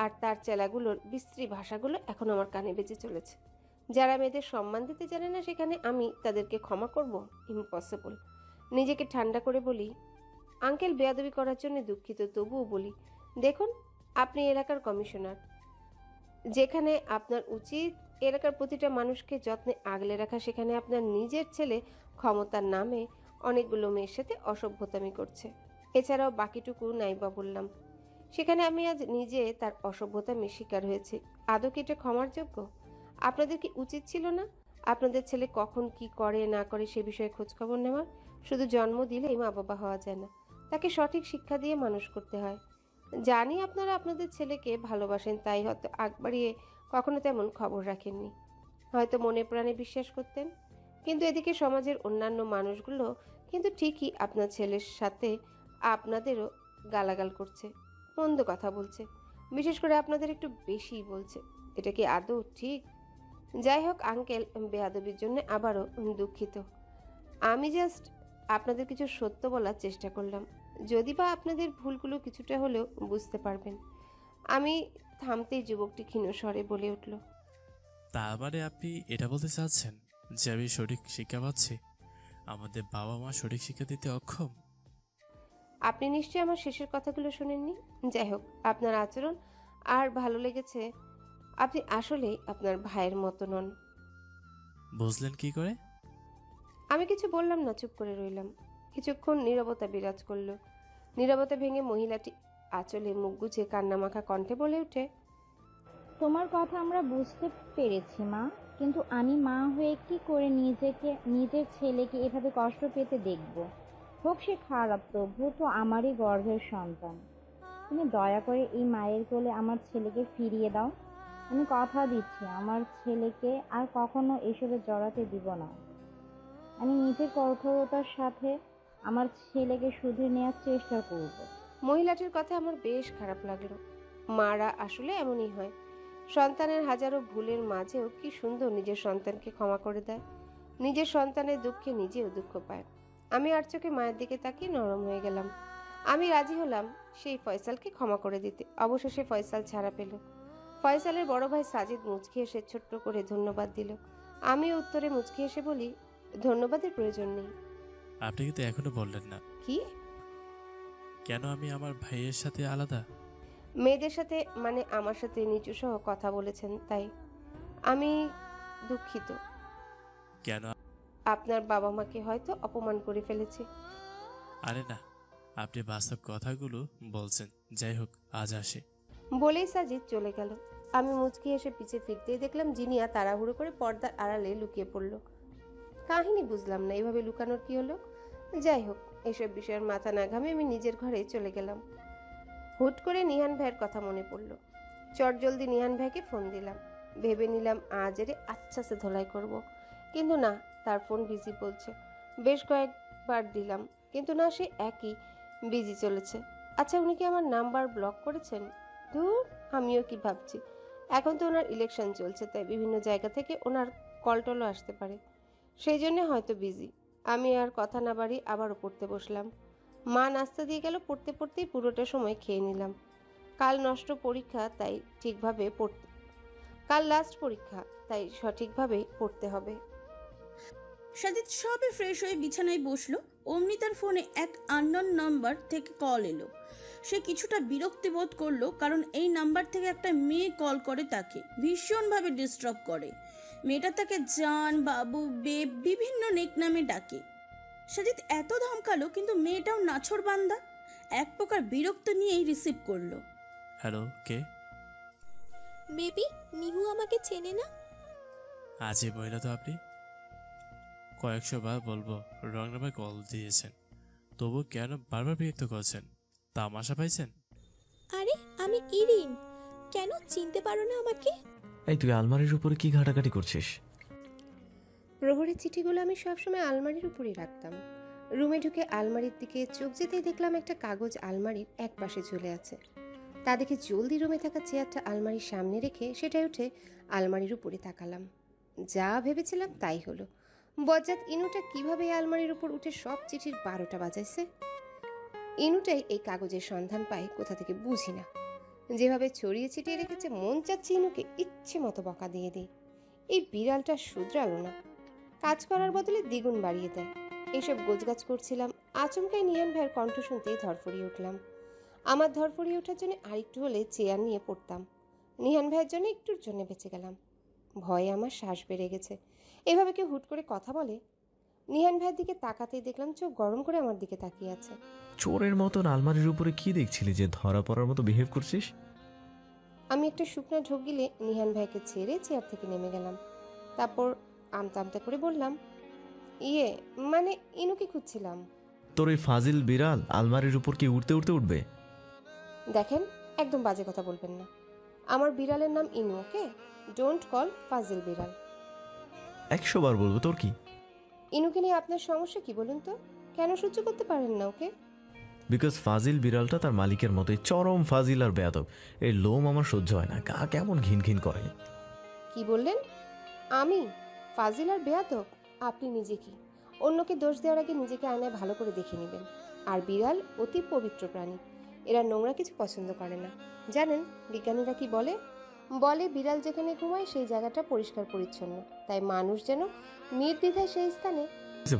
আর তার চেলাগুলোর বিশ্রী ভাষাগুলো এখন আমার কানে বেজে চলেছে। যারা মেয়েদের সম্মান দিতে জানে না, সেখানে আমি তাদেরকে ক্ষমা করব? ইম্পসিবল। নিজেকে ঠান্ডা করে বলি, আঙ্কেল বেয়াদবি করার জন্য দুঃখিত, তবুও বলি, দেখুন আপনি এলাকার কমিশনার, যেখানে আপনার উচিত এলাকার প্রতিটা মানুষকে যত্নে আগলে রাখা, সেখানে আপনার নিজের ছেলে ক্ষমতার নামে অনেকগুলো মেয়ের সাথে অসভ্যতামি করছে। এছাড়াও বাকিটুকু নাইবা বললাম। সেখানে আমি আজ নিজে তার অসভ্যতামি শিকার হয়েছি। আদৌ কি এটা ক্ষমার যোগ্য? আপনাদের কি উচিত ছিল না আপনাদের ছেলে কখন কি করে না করে সে বিষয়ে খোঁজখবর নেওয়ার? শুধু জন্ম দিলেই মা বাবা হওয়া যায় না, তাকে সঠিক শিক্ষা দিয়ে মানুষ করতে হয়। জানি আপনারা আপনাদের ছেলেকে ভালোবাসেন, তাই হয়তো আগ বাড়িয়ে কখনো তেমন খবর রাখেননি, হয়তো মনে প্রাণে বিশ্বাস করতেন। কিন্তু এদিকে সমাজের অন্যান্য মানুষগুলো কিন্তু ঠিকই আপনার ছেলের সাথে আপনাদেরও গালাগাল করছে, মন্দ কথা বলছে, বিশেষ করে আপনাদের একটু বেশিই বলছে। এটা কি আদৌ ঠিক? যাই হোক আঙ্কেল, বেয়াদবির জন্য আবারও দুঃখিত। আমি জাস্ট আপনাদের কিছু সত্য বলার চেষ্টা করলাম, যদি বা আপনাদের ভুলগুলো কিছুটা হলেও বুঝতে পারবেন। আমি থামতেই যুবকটি ক্ষীণ স্বরে বলে উঠল, তার মানে আপনি এটা বলতে চাচ্ছেন যে আমি সঠিক শিক্ষা পাচ্ছি, আমাদের বাবা মা সঠিক শিক্ষা দিতে অক্ষম? আপনি নিশ্চয়ই আমার শেষের কথাগুলো শোনেননি। যাই হোক, আপনার আচরণ আর ভালো লেগেছে। আপনি আসলেই আপনার ভাইয়ের মতো নন। বুঝলেন কি করে? আমি কিছু বললাম না, চুপ করে রইলাম। কিছুক্ষণ নীরবতা বিরাজ করলো। নীরবতা ভেঙে মহিলাটি আঁচলে মুখ গুজে কান্নামাখা কণ্ঠে বলে ওঠে, তোমার কথা আমরা বুঝতে পেরেছি মা, কিন্তু আমি মা হয়ে কি করে নিজের ছেলেকে এভাবে কষ্ট পেতে দেখব? হোক সে খারাপ, তবুও তো আমারই গর্ভের সন্তান। তুমি দয়া করে এই মায়ের কোলে আমার ছেলেকে ফিরিয়ে দাও। আমি কথা দিচ্ছি আমার ছেলেকে আর কখনো এসবে জড়াতে দিব না। আমি নিজের কঠোরতার সাথে আমার ছেলেকে শুধরে নেওয়ার চেষ্টা করব। মহিলাটির কথা আমার বেশ খারাপ লাগলো। মারা আসলে এমনই হয়। সন্তানের হাজারো ভুলের মাঝেও কি সুন্দর নিজের সন্তানকে ক্ষমা করে দেয়। নিজের সন্তানের দুঃখে নিজেও দুঃখ পায়। আমি আর চোখে মায়ের দিকে তাকিয়ে নরম হয়ে গেলাম। আমি রাজি হলাম সেই ফয়সালকে ক্ষমা করে দিতে। অবশেষে ফয়সাল ছাড়া পেল। ফয়সালের বড় ভাই সাজিদ মুচকি এসে ছোট্ট করে ধন্যবাদ দিল। আমি উত্তরে মুচকি এসে বলি, ধন্যবাদের প্রয়োজন নেই। আপনি কিন্তু এখনো বললেন না কি? কেন আমি আমার ভাইয়ের সাথে আলাদা? মেয়েদের সাথে মানে আমার সাথে নিচু সহ কথা বলেছেন, তাই। আমি দুঃখিত। কেন? আপনার বাবা মাকে হয়তো অপমান করে ফেলেছি। আরে না, আপনি বাস্তব কথাগুলো বলছেন। যাই হোক, আজ আসে। বলেই সাজিদ চলে গেল। আমি মুচকি এসে পিছে ফিরতেই দেখলাম জিনিয়া তাড়াহুড়ো করে পর্দার আড়ালে লুকিয়ে পড়ল। কাহিনী বুঝলাম না, এভাবে লুকানোর কি হলো? যাই হোক, এসব বিষয়ের মাথা না ঘামে আমি নিজের ঘরে চলে গেলাম। হুট করে নিহান ভাইয়ের কথা মনে পড়ল। চটজলদি নিহান ভাইকে ফোন দিলাম। ভেবে নিলাম আজ এর আচ্ছাসে ধোলাই করব, কিন্তু না, তার ফোন বিজি বলছে। বেশ কয়েকবার দিলাম, কিন্তু না, সে একই বিজি চলেছে। আচ্ছা, উনি কি আমার নাম্বার ব্লক করেছেন? ধুর, আমিও কি ভাবছি। এখন তো ওনার ইলেকশন চলছে, তাই বিভিন্ন জায়গা থেকে ওনার কলটলও আসতে পারে, সেই জন্য হয়তো বিজি। আমি আর কথা না বাড়ি আবারও পড়তে বসলাম। মা নাস্তা দিয়ে গেল, পড়তে পড়তেই পুরোটা সময় খেয়ে নিলাম। কাল নষ্ট পরীক্ষা, তাই ঠিকভাবে পড়তে কাল লাস্ট পরীক্ষা, তাই সঠিকভাবে পড়তে হবে। সাজিদ সবে ফ্রেশ হয়ে বিছানায় বসলো, অমনি তার ফোনে এক আননোন নাম্বার থেকে কল এলো। সে কিছুটা বিরক্তি বোধ করলো, কারণ এই নাম্বার থেকে একটা মেয়ে কল করে তাকে ভীষণভাবে ডিস্টার্ব করে। মেয়েটা তাকে জান, বাবু, বেব বিভিন্ন নেকনামে ডাকে। সাজিদ এত ধমকালো, কিন্তু মেয়েটাও নাছোড় বান্দা, এক প্রকার বিরক্ত নিয়েই রিসিভ করলো। হ্যালো, কে? বেবি, মিহু আমাকে চেনে না? আজই বইলা তো আপনি কয়েকশো বার বলবো রং নামে কল দিয়েছেন, তবু কেন বারবার বিরক্ত করছেন? তামাশা পাইছেন? আরে আমি ইরিন, কেন চিনতে পারো না আমাকে? এই তুই আলমারির উপরে কি ঘাটাঘাটি করছিস? প্রহরের চিঠিগুলো আমি সবসময় আলমারির উপরেই রাখতাম। রুমে ঢুকে আলমারির দিকে চোখ যেতেই দেখলাম একটা কাগজ আলমারির এক পাশে ঝুলে আছে। তা দেখে জলদি রুমে থাকা চেয়ারটা আলমারির সামনে রেখে সেটাই উঠে আলমারির উপরে তাকালাম। যা ভেবেছিলাম তাই হলো। বজ্জাত ইনুটা কিভাবে এই আলমারির উপর উঠে সব চিঠির 12টা বাজাইছে। ইনুটাই এই কাগজের সন্ধান পায় কোথা থেকে বুঝি না। যেভাবে ছড়িয়ে ছিটিয়ে রেখেছে, মন চাচ্ছে ইনুকে ইচ্ছে মতো বকা দিয়ে দিই। এই বিড়ালটা শুধরালো না, কাজ করার বদলে দ্বিগুণ বাড়িয়ে দেয়। এইসব গোছগাছ করছিলাম, আচমকাই নিয়ান ভাইয়ের কণ্ঠ শুনতেই ধরফড়িয়ে উঠলাম। আমার ধরফড়িয়ে ওঠার জন্য আরেকটু হলে চেয়ার নিয়ে পড়তাম। নিহান ভাইয়ের জন্য একটুর জন্য বেঁচে গেলাম। ভয়ে আমার শ্বাস বেড়ে গেছে। এভাবে কেউ হুট করে কথা বলে? নিহান ভাইয়ের দিকে তাকাতেই দেখলাম চোখ গরম করে আমার দিকে তাকিয়ে আছে। চোরের মতন আলমারির উপরে কি দেখছিলি যে ধরা পড়ার মতো বিহেভ করছিস? আমি একটা শুকনা ঢোক গিলে নিহান ভাইকে ছেড়ে চেয়ার থেকে নেমে গেলাম। তারপর আমতা আমতা করে বললাম, মানে ইনুকে খুঁজছিলাম। তোর এই ফাজিল বিড়াল আলমারির উপর কি উঠতে উঠতে উঠবে? দেখেন, একদম বাজে কথা বলবেন না। আমার বিড়ালের নাম ইনু, ওকে? ডোন্ট কল ফাজিল বিড়াল। 100 বার বলবো, তোর কি? ইনুকে নিয়ে আপনার সমস্যা কি বলুন তো? কেন সহ্য করতে পারেন না ওকে? বিকজ ফাজিল বিড়ালটা তার মালিকের মতোই চরম ফাজিল আর বেয়াদব। এর লোম আমার সহ্য হয় না, গা কেমন ঘিন ঘিন করে। কি বললেন? আমি ফাজিল আর বেয়াদব? আপনি নিজে কি? অন্যকে দোষ দেওয়ার আগে নিজেকে আয়নায় ভালো করে দেখে নেবেন। আর বিড়াল অতি পবিত্র প্রাণী, এরা নোংরা কিছু পছন্দ করে না। জানেন বিজ্ঞানীরা কি বলে? বিড়াল যেখানে ঘুমায় সেই জায়গাটা পরিষ্কার পরিচ্ছন্ন, তাই মানুষ যেন নির্দ্বিধায় সেই স্থানে।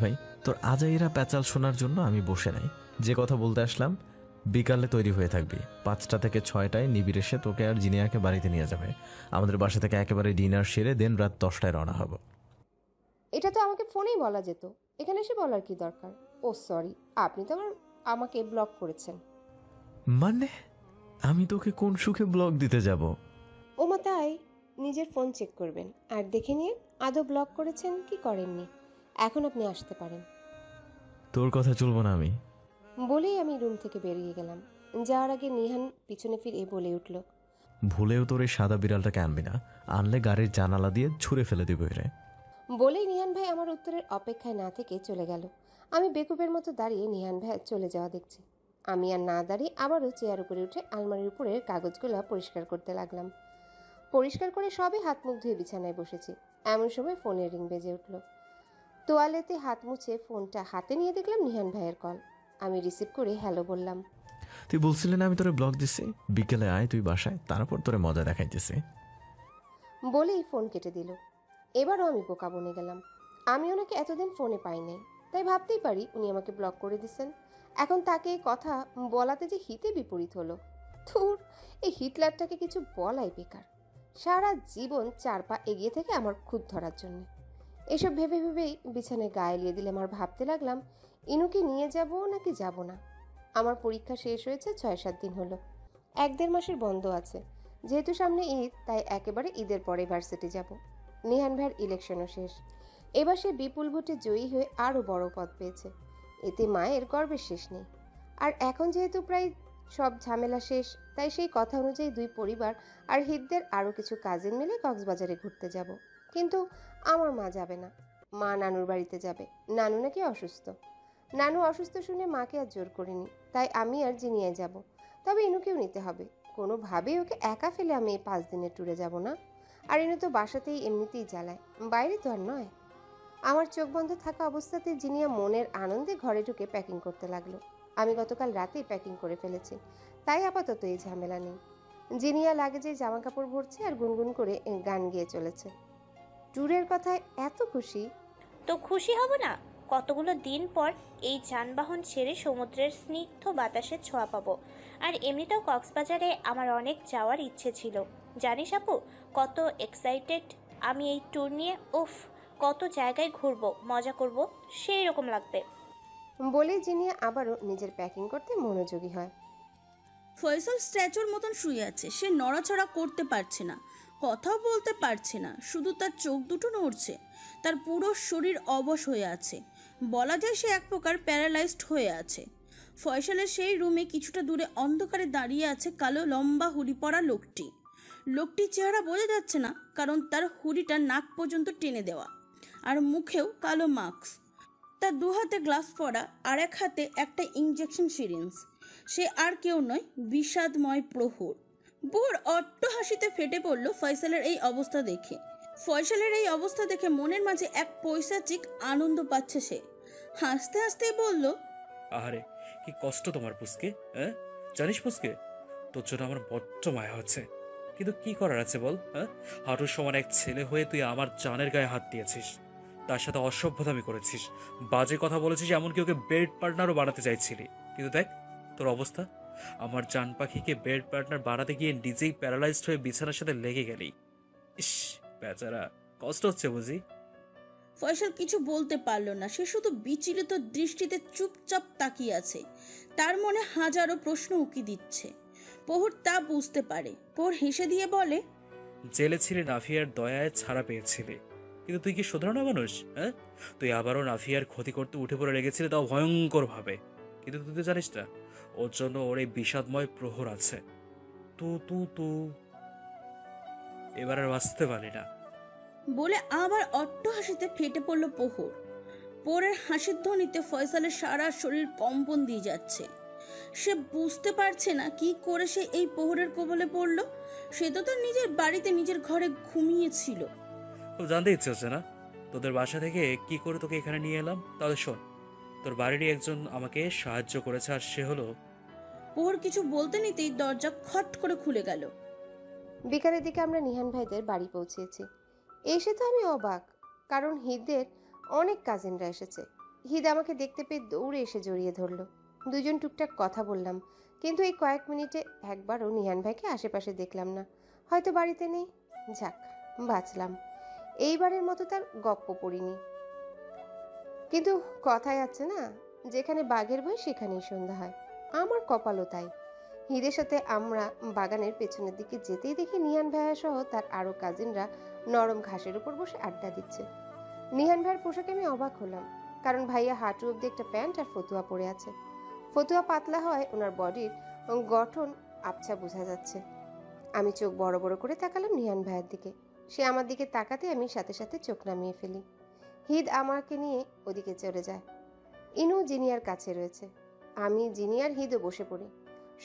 ভাই, তোর আজাইরা প্যাচাল শোনার জন্য আমি বসে নাই। যে কথা বলতে আসলাম, বিকালে তৈরি হয়ে থাকবি। 5টা থেকে 6টায় নিবিড় এসে তোকে আর জিনিয়াকে বাড়িতে নিয়ে যাবে। আমাদের বাসা থেকে একেবারে ডিনার সেরে দেন রাত 10টায় রওনা হব। এটা তো আমাকে ফোনেই বলা যেত, এখানে এসে বলার কি দরকার? ও সরি, আপনি তো আমাকে ব্লক করেছেন। মানে আমি তোকে কোন সুখে ব্লক দিতে যাব? ওমা তাই? নিজের ফোন চেক করবেন আর দেখে নিয়ে আদৌ ব্লক করেছেন কি করেননি। এখন আপনি আসতে পারেন। তোর কথা চলবো না আমি। বলেই আমি রুম থেকে বেরিয়ে গেলাম। যাওয়ার আগে নিহান পিছনে ফিরে বলে উঠল, ভুলেও তোর এই সাদা বিড়ালটাকে আনবি না, আনলে গাড়ির জানালা দিয়ে ছুঁড়ে ফেলে দিব রে। বলেই নিহান ভাই আমার উত্তরের অপেক্ষায় না থেকে চলে গেল। আমি বেকুবের মতো দাঁড়িয়ে নিহান ভাই চলে যাওয়া দেখছি। আমি আর না দাঁড়িয়ে আবারও চেয়ার উপরে উঠে আলমারির উপরের কাগজগুলো পরিষ্কার করতে লাগলাম। পরিষ্কার করে সবে হাত মুখ ধুয়ে বিছানায় বসেছি, এমন সময় ফোনের রিং বেজে উঠল। তোয়ালেতে হাত মুছে ফোনটা হাতে নিয়ে দেখলাম নিহান ভাইয়ের কল। আমি রিসিভ করে হ্যালো বললাম। তুই বলছিলি না আমি তোরে ব্লক দিছি? বিকেলে আয় তুই বাসায়, তারপর তোরে মজা দেখাইতেছি। বলেই ফোন কেটে দিল। এবারও আমি বোকা বনে গেলাম। আমি ওনাকে এতদিন ফোনে পাই নাই, তাই ভাবতেই পারি উনি আমাকে ব্লক করে দিচ্ছেন। এখন তাকে এই কথা বলাতে যে হিতে বিপরীত হলো। ধুর, এই হিটলারটাকে কিছু বলাই বেকার। সারা জীবন 4 পা এগিয়ে থেকে আমার খুদ ধরার জন্য। এসব ভেবে ভেবেই বিছানায় গা এলিয়ে দিলাম আর ভাবতে লাগলাম ইনুকে নিয়ে যাব নাকি যাব না। আমার পরীক্ষা শেষ হয়েছে 6-7 দিন হলো। 1-1.5 মাসের বন্ধ আছে। যেহেতু সামনে ঈদ, তাই একেবারে ঈদের পরে ভার্সিটি যাব। নিহান ভাইয়ের ইলেকশনও শেষ। এবার সে বিপুল ভোটে জয়ী হয়ে আরও বড় পদ পেয়েছে। এতে মায়ের গর্বের শেষ নেই। আর এখন যেহেতু প্রায় সব ঝামেলা শেষ, তাই সেই কথা অনুযায়ী 2 পরিবার আর হিতদের আরও কিছু কাজিন মিলে কক্সবাজারে ঘুরতে যাব। কিন্তু আমার মা যাবে না। মা নানুর বাড়িতে যাবে। নানু নাকি অসুস্থ। নানু অসুস্থ শুনে মাকে আর জোর করিনি, তাই আমি আর জিনিয়ায় যাব। তবে ইনুকেও নিতে হবে। কোনোভাবেই ওকে একা ফেলে আমি এই 5 দিনের ট্যুরে যাব না। আর ইনু তো বাসাতেই এমনিতেই জ্বালায়, বাইরে তো আর নয়। আমার চোখ বন্ধ থাকা অবস্থাতে জিনিয়া মনের আনন্দে ঘরে ঢুকে প্যাকিং করতে লাগলো। আমি গতকাল রাতেই প্যাকিং করে ফেলেছি, তাই আপাতত এই ঝামেলা নেই। জিনিয়া লাগেজে জামা কাপড় ভরছে আর গুনগুন করে গান গেয়ে চলেছে। ট্যুরের কথায় এত খুশি। তো খুশি হব না? কতগুলো দিন পর এই যানবাহন ছেড়ে সমুদ্রের স্নিগ্ধ বাতাসে ছোঁয়া পাবো। আর এমনিতেও কক্সবাজারে আমার অনেক যাওয়ার ইচ্ছে ছিল। জানিস আপু, কত এক্সাইটেড আমি এই ট্যুর নিয়ে। উফ, কত জায়গায় ঘুরবো, মজা করব, সেই রকম লাগবে। বলে জিনিয়া আবারও নিজের প্যাকিং করতে মনোযোগী হয়। ফয়সাল স্ট্যাচুর মতন শুয়ে আছে। সে নড়াচড়া করতে পারছে না, কথাও বলতে পারছে না, শুধু তার চোখ দুটো নড়ছে। তার পুরো শরীর অবশ হয়ে আছে, বলা যায় সে এক প্রকার প্যারালাইজড হয়ে আছে। ফয়সালের সেই রুমে কিছুটা দূরে অন্ধকারে দাঁড়িয়ে আছে কালো লম্বা হুডি পরা লোকটির চেহারা বোঝা যাচ্ছে না, কারণ তার হুডিটা নাক পর্যন্ত টেনে দেওয়া, আর মুখেও কালো মাস্ক। তার 2 হাতে গ্লাভস পরা, আর 1 হাতে একটা ইঞ্জেকশন সিরিঞ্জ। সে আর কেউ নয়, বিষাদময় প্রহর। বুড় অট্ট হাসিতে ফেটে পড়ল ফয়সালের এই অবস্থা দেখে। মনের মাঝে এক পৈশাচিক আনন্দ পাচ্ছে সে। হাসতে হাসতেই বলল, আহারে কি কষ্ট তোমার পুচকে, হ্যাঁ? জানিস পুচকে, তোর জন্য আমার বড্ড মায়া হচ্ছে, কিন্তু কি করার আছে বল? হ্যাঁ, হাঁটুর সমান এক ছেলে হয়ে তুই আমার জানের গায়ে হাত দিয়েছিস, তার সাথে অসভ্যতামি করেছিস, বাজে কথা বলেছিস, এমনকি ওকে বেড পার্টনারও বানাতে চাইছিলি। কিন্তু দেখ তোর অবস্থা, আমার জান পাখিকে বেড পার্টনার বানাতে গিয়ে নিজেই প্যারালাইজড হয়ে বিছানার সাথে লেগে গেলি। ইস, বেচারা, কষ্ট হচ্ছে বুঝি? ফয়সাল কিছু বলতে পারল না, সে শুধু বিচলিত দৃষ্টিতে চুপচাপ তাকিয়ে আছে। তার মনে হাজারো প্রশ্ন উকি দিচ্ছে। প্রহর তা বুঝতে পারে। প্রহর হেসে দিয়ে বলে, জেলে ছিলে নাফিয়ার দয়ায় ছাড়া পেয়েছিলে, কিন্তু তুই কি শোধরানো মানুষ? হ্যাঁ, তুই আবারও নাফিয়ার ক্ষতি করতে উঠে পড়ে লেগেছিলে, তাও ভয়ঙ্কর ভাবে। কিন্তু তুই তো জানিস না ওর জন্য ওর এই বিষাদময় প্রহর আছে। তু তু তু এবার আর বাঁচতে পারি না। বলে আবার অট্ট হাসিতে ফেটে পড়ল প্রহর। প্রহরের হাসির ধ্বনিতে ফয়সালের সারা শরীর কম্পন দিয়ে যাচ্ছে। সে বুঝতে পারছে না কি করে সে এই প্রহরের কবলে পড়ল। সে তো তার নিজের বাড়িতে নিজের ঘরে ঘুমিয়েছিল। তো জানতে ইচ্ছে হচ্ছে না তোদের বাসা থেকে কি করে তোকে এখানে নিয়ে এলাম? তাহলে শোন, তোর বাড়িরই একজন আমাকে সাহায্য করেছে, আর সে হলো। প্রহর কিছু বলতে নিতেই দরজা খট করে খুলে গেল। বিকালের দিকে আমরা নিহান ভাইদের বাড়ি পৌঁছেছি। এসে তো আমি অবাক, কারণ হিদের অনেক কাজিনরা এসেছে। হিদ আমাকে দেখতে পেয়ে দৌড়ে এসে জড়িয়ে ধরলো। দুজন টুকটাক কথা বললাম, কিন্তু এই কয়েক মিনিটে একবারও নিহান ভাইকে আশেপাশে দেখলাম না। হয়তো বাড়িতে নেই। যাক, বাঁচলাম। এইবারের মতো তার গপ্প পড়িনি। কিন্তু কথায় আছে না, যেখানে বাঘের ভয় সেখানেই সন্ধ্যা হয়। আমার কপালও তাই। হিদের সাথে আমরা বাগানের পেছনের দিকে যেতেই দেখি নিহান ভাইয়া সহ তার আরো কাজিনরা নরম ঘাসের উপর বসে আড্ডা দিচ্ছে। নিহান ভাইয়ের পোশাকে আমি অবাক হলাম, কারণ ভাইয়া হাঁটু অব্দি একটা প্যান্ট আর ফতুয়া পরে আছে। ফতুয়া পাতলা হয়, ওনার বডির গঠন আবছা বোঝা যাচ্ছে। আমি চোখ বড় বড় করে তাকালাম নিহান ভাইয়ের দিকে। সে আমার দিকে তাকাতে আমি সাথে সাথে চোখ নামিয়ে ফেলি। হিদ আমাকে নিয়ে ওদিকে চলে যায়। ইনু জিনিয়ার কাছে রয়েছে। আমি, জিনিয়ার, হিদও বসে পড়ি।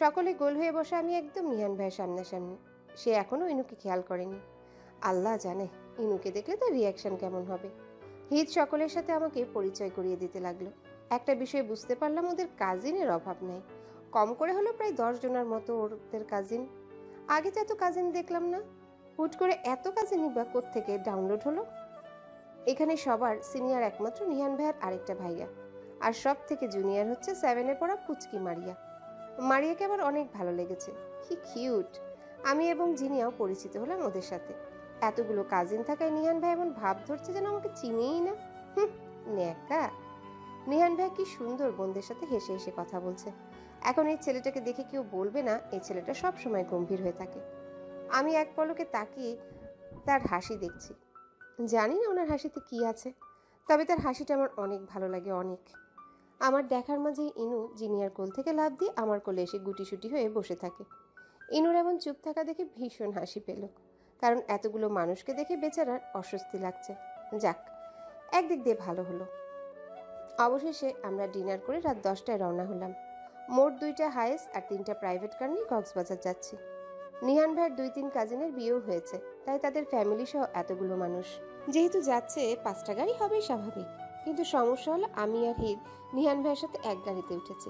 সকলে গোল হয়ে বসে, আমি একদম নিহান ভাইয়ের সামনাসামনি। সে এখনও ইনুকে খেয়াল করেনি। আল্লাহ জানে ইনুকে দেখলে তার রিয়াকশন কেমন হবে। হিদ সকলের সাথে আমাকে পরিচয় করিয়ে দিতে লাগলো। একটা বিষয় বুঝতে পারলাম, ওদের কাজিনের অভাব নেই। কম করে হলো প্রায় 10 জনের মতো ওদের কাজিন। আগে তো এত কাজিন দেখলাম না। হুট করে এত কাজিনই বা কোত্থেকে ডাউনলোড হলো? এখানে সবার সিনিয়র একমাত্র নিহান ভাইয়ের আরেকটা ভাইয়া, আর সব থেকে জুনিয়র হচ্ছে 7-এ পড়া পুচকি মারিয়া। মারিয়াকে আবার অনেক ভালো লেগেছে, কি কিউট। আমি এবং জিনিয়াও পরিচিত হলাম ওদের সাথে। এতগুলো কাজিন থাকায় নিহান ভাই এমন ভাব ধরছে যেন আমাকে চিনেই না। ন্যাকা। নিহান ভাই কি সুন্দর বোনদের সাথে হেসে হেসে কথা বলছে। এখন এই ছেলেটাকে দেখে কেউ বলবে না এই ছেলেটা সব সময় গম্ভীর হয়ে থাকে। আমি এক পলকে তাকিয়ে তার হাসি দেখছি। জানি না ওনার হাসিতে কি আছে, তবে তার হাসিটা আমার অনেক ভালো লাগে, অনেক। আমার দেখার মাঝে ইনু জিনিয়ার কোল থেকে লাফ দিয়ে আমার কোলে এসে গুটিসুটি হয়ে বসে থাকে। ইনুর এমন চুপ থাকা দেখে ভীষণ হাসি পেল, কারণ এতগুলো মানুষকে দেখে বেচারার অস্বস্তি লাগছে। যাক, একদিক দিয়ে ভালো হলো। অবশেষে আমরা ডিনার করে রাত 10টায় রওনা হলাম। মোট 2টা হাইস আর 3টা প্রাইভেট কার নিয়ে কক্সবাজার যাচ্ছি। নিহান ভাইয়ের 2-3 কাজিনের বিয়েও হয়েছে, তাই তাদের ফ্যামিলি সহ এতগুলো মানুষ যেহেতু যাচ্ছে 5টা গাড়ি হবেই স্বাভাবিক। কিন্তু সমস্যা হলো আমি আর হিদ নিহান ভাইয়ের সাথে এক গাড়িতে উঠেছি।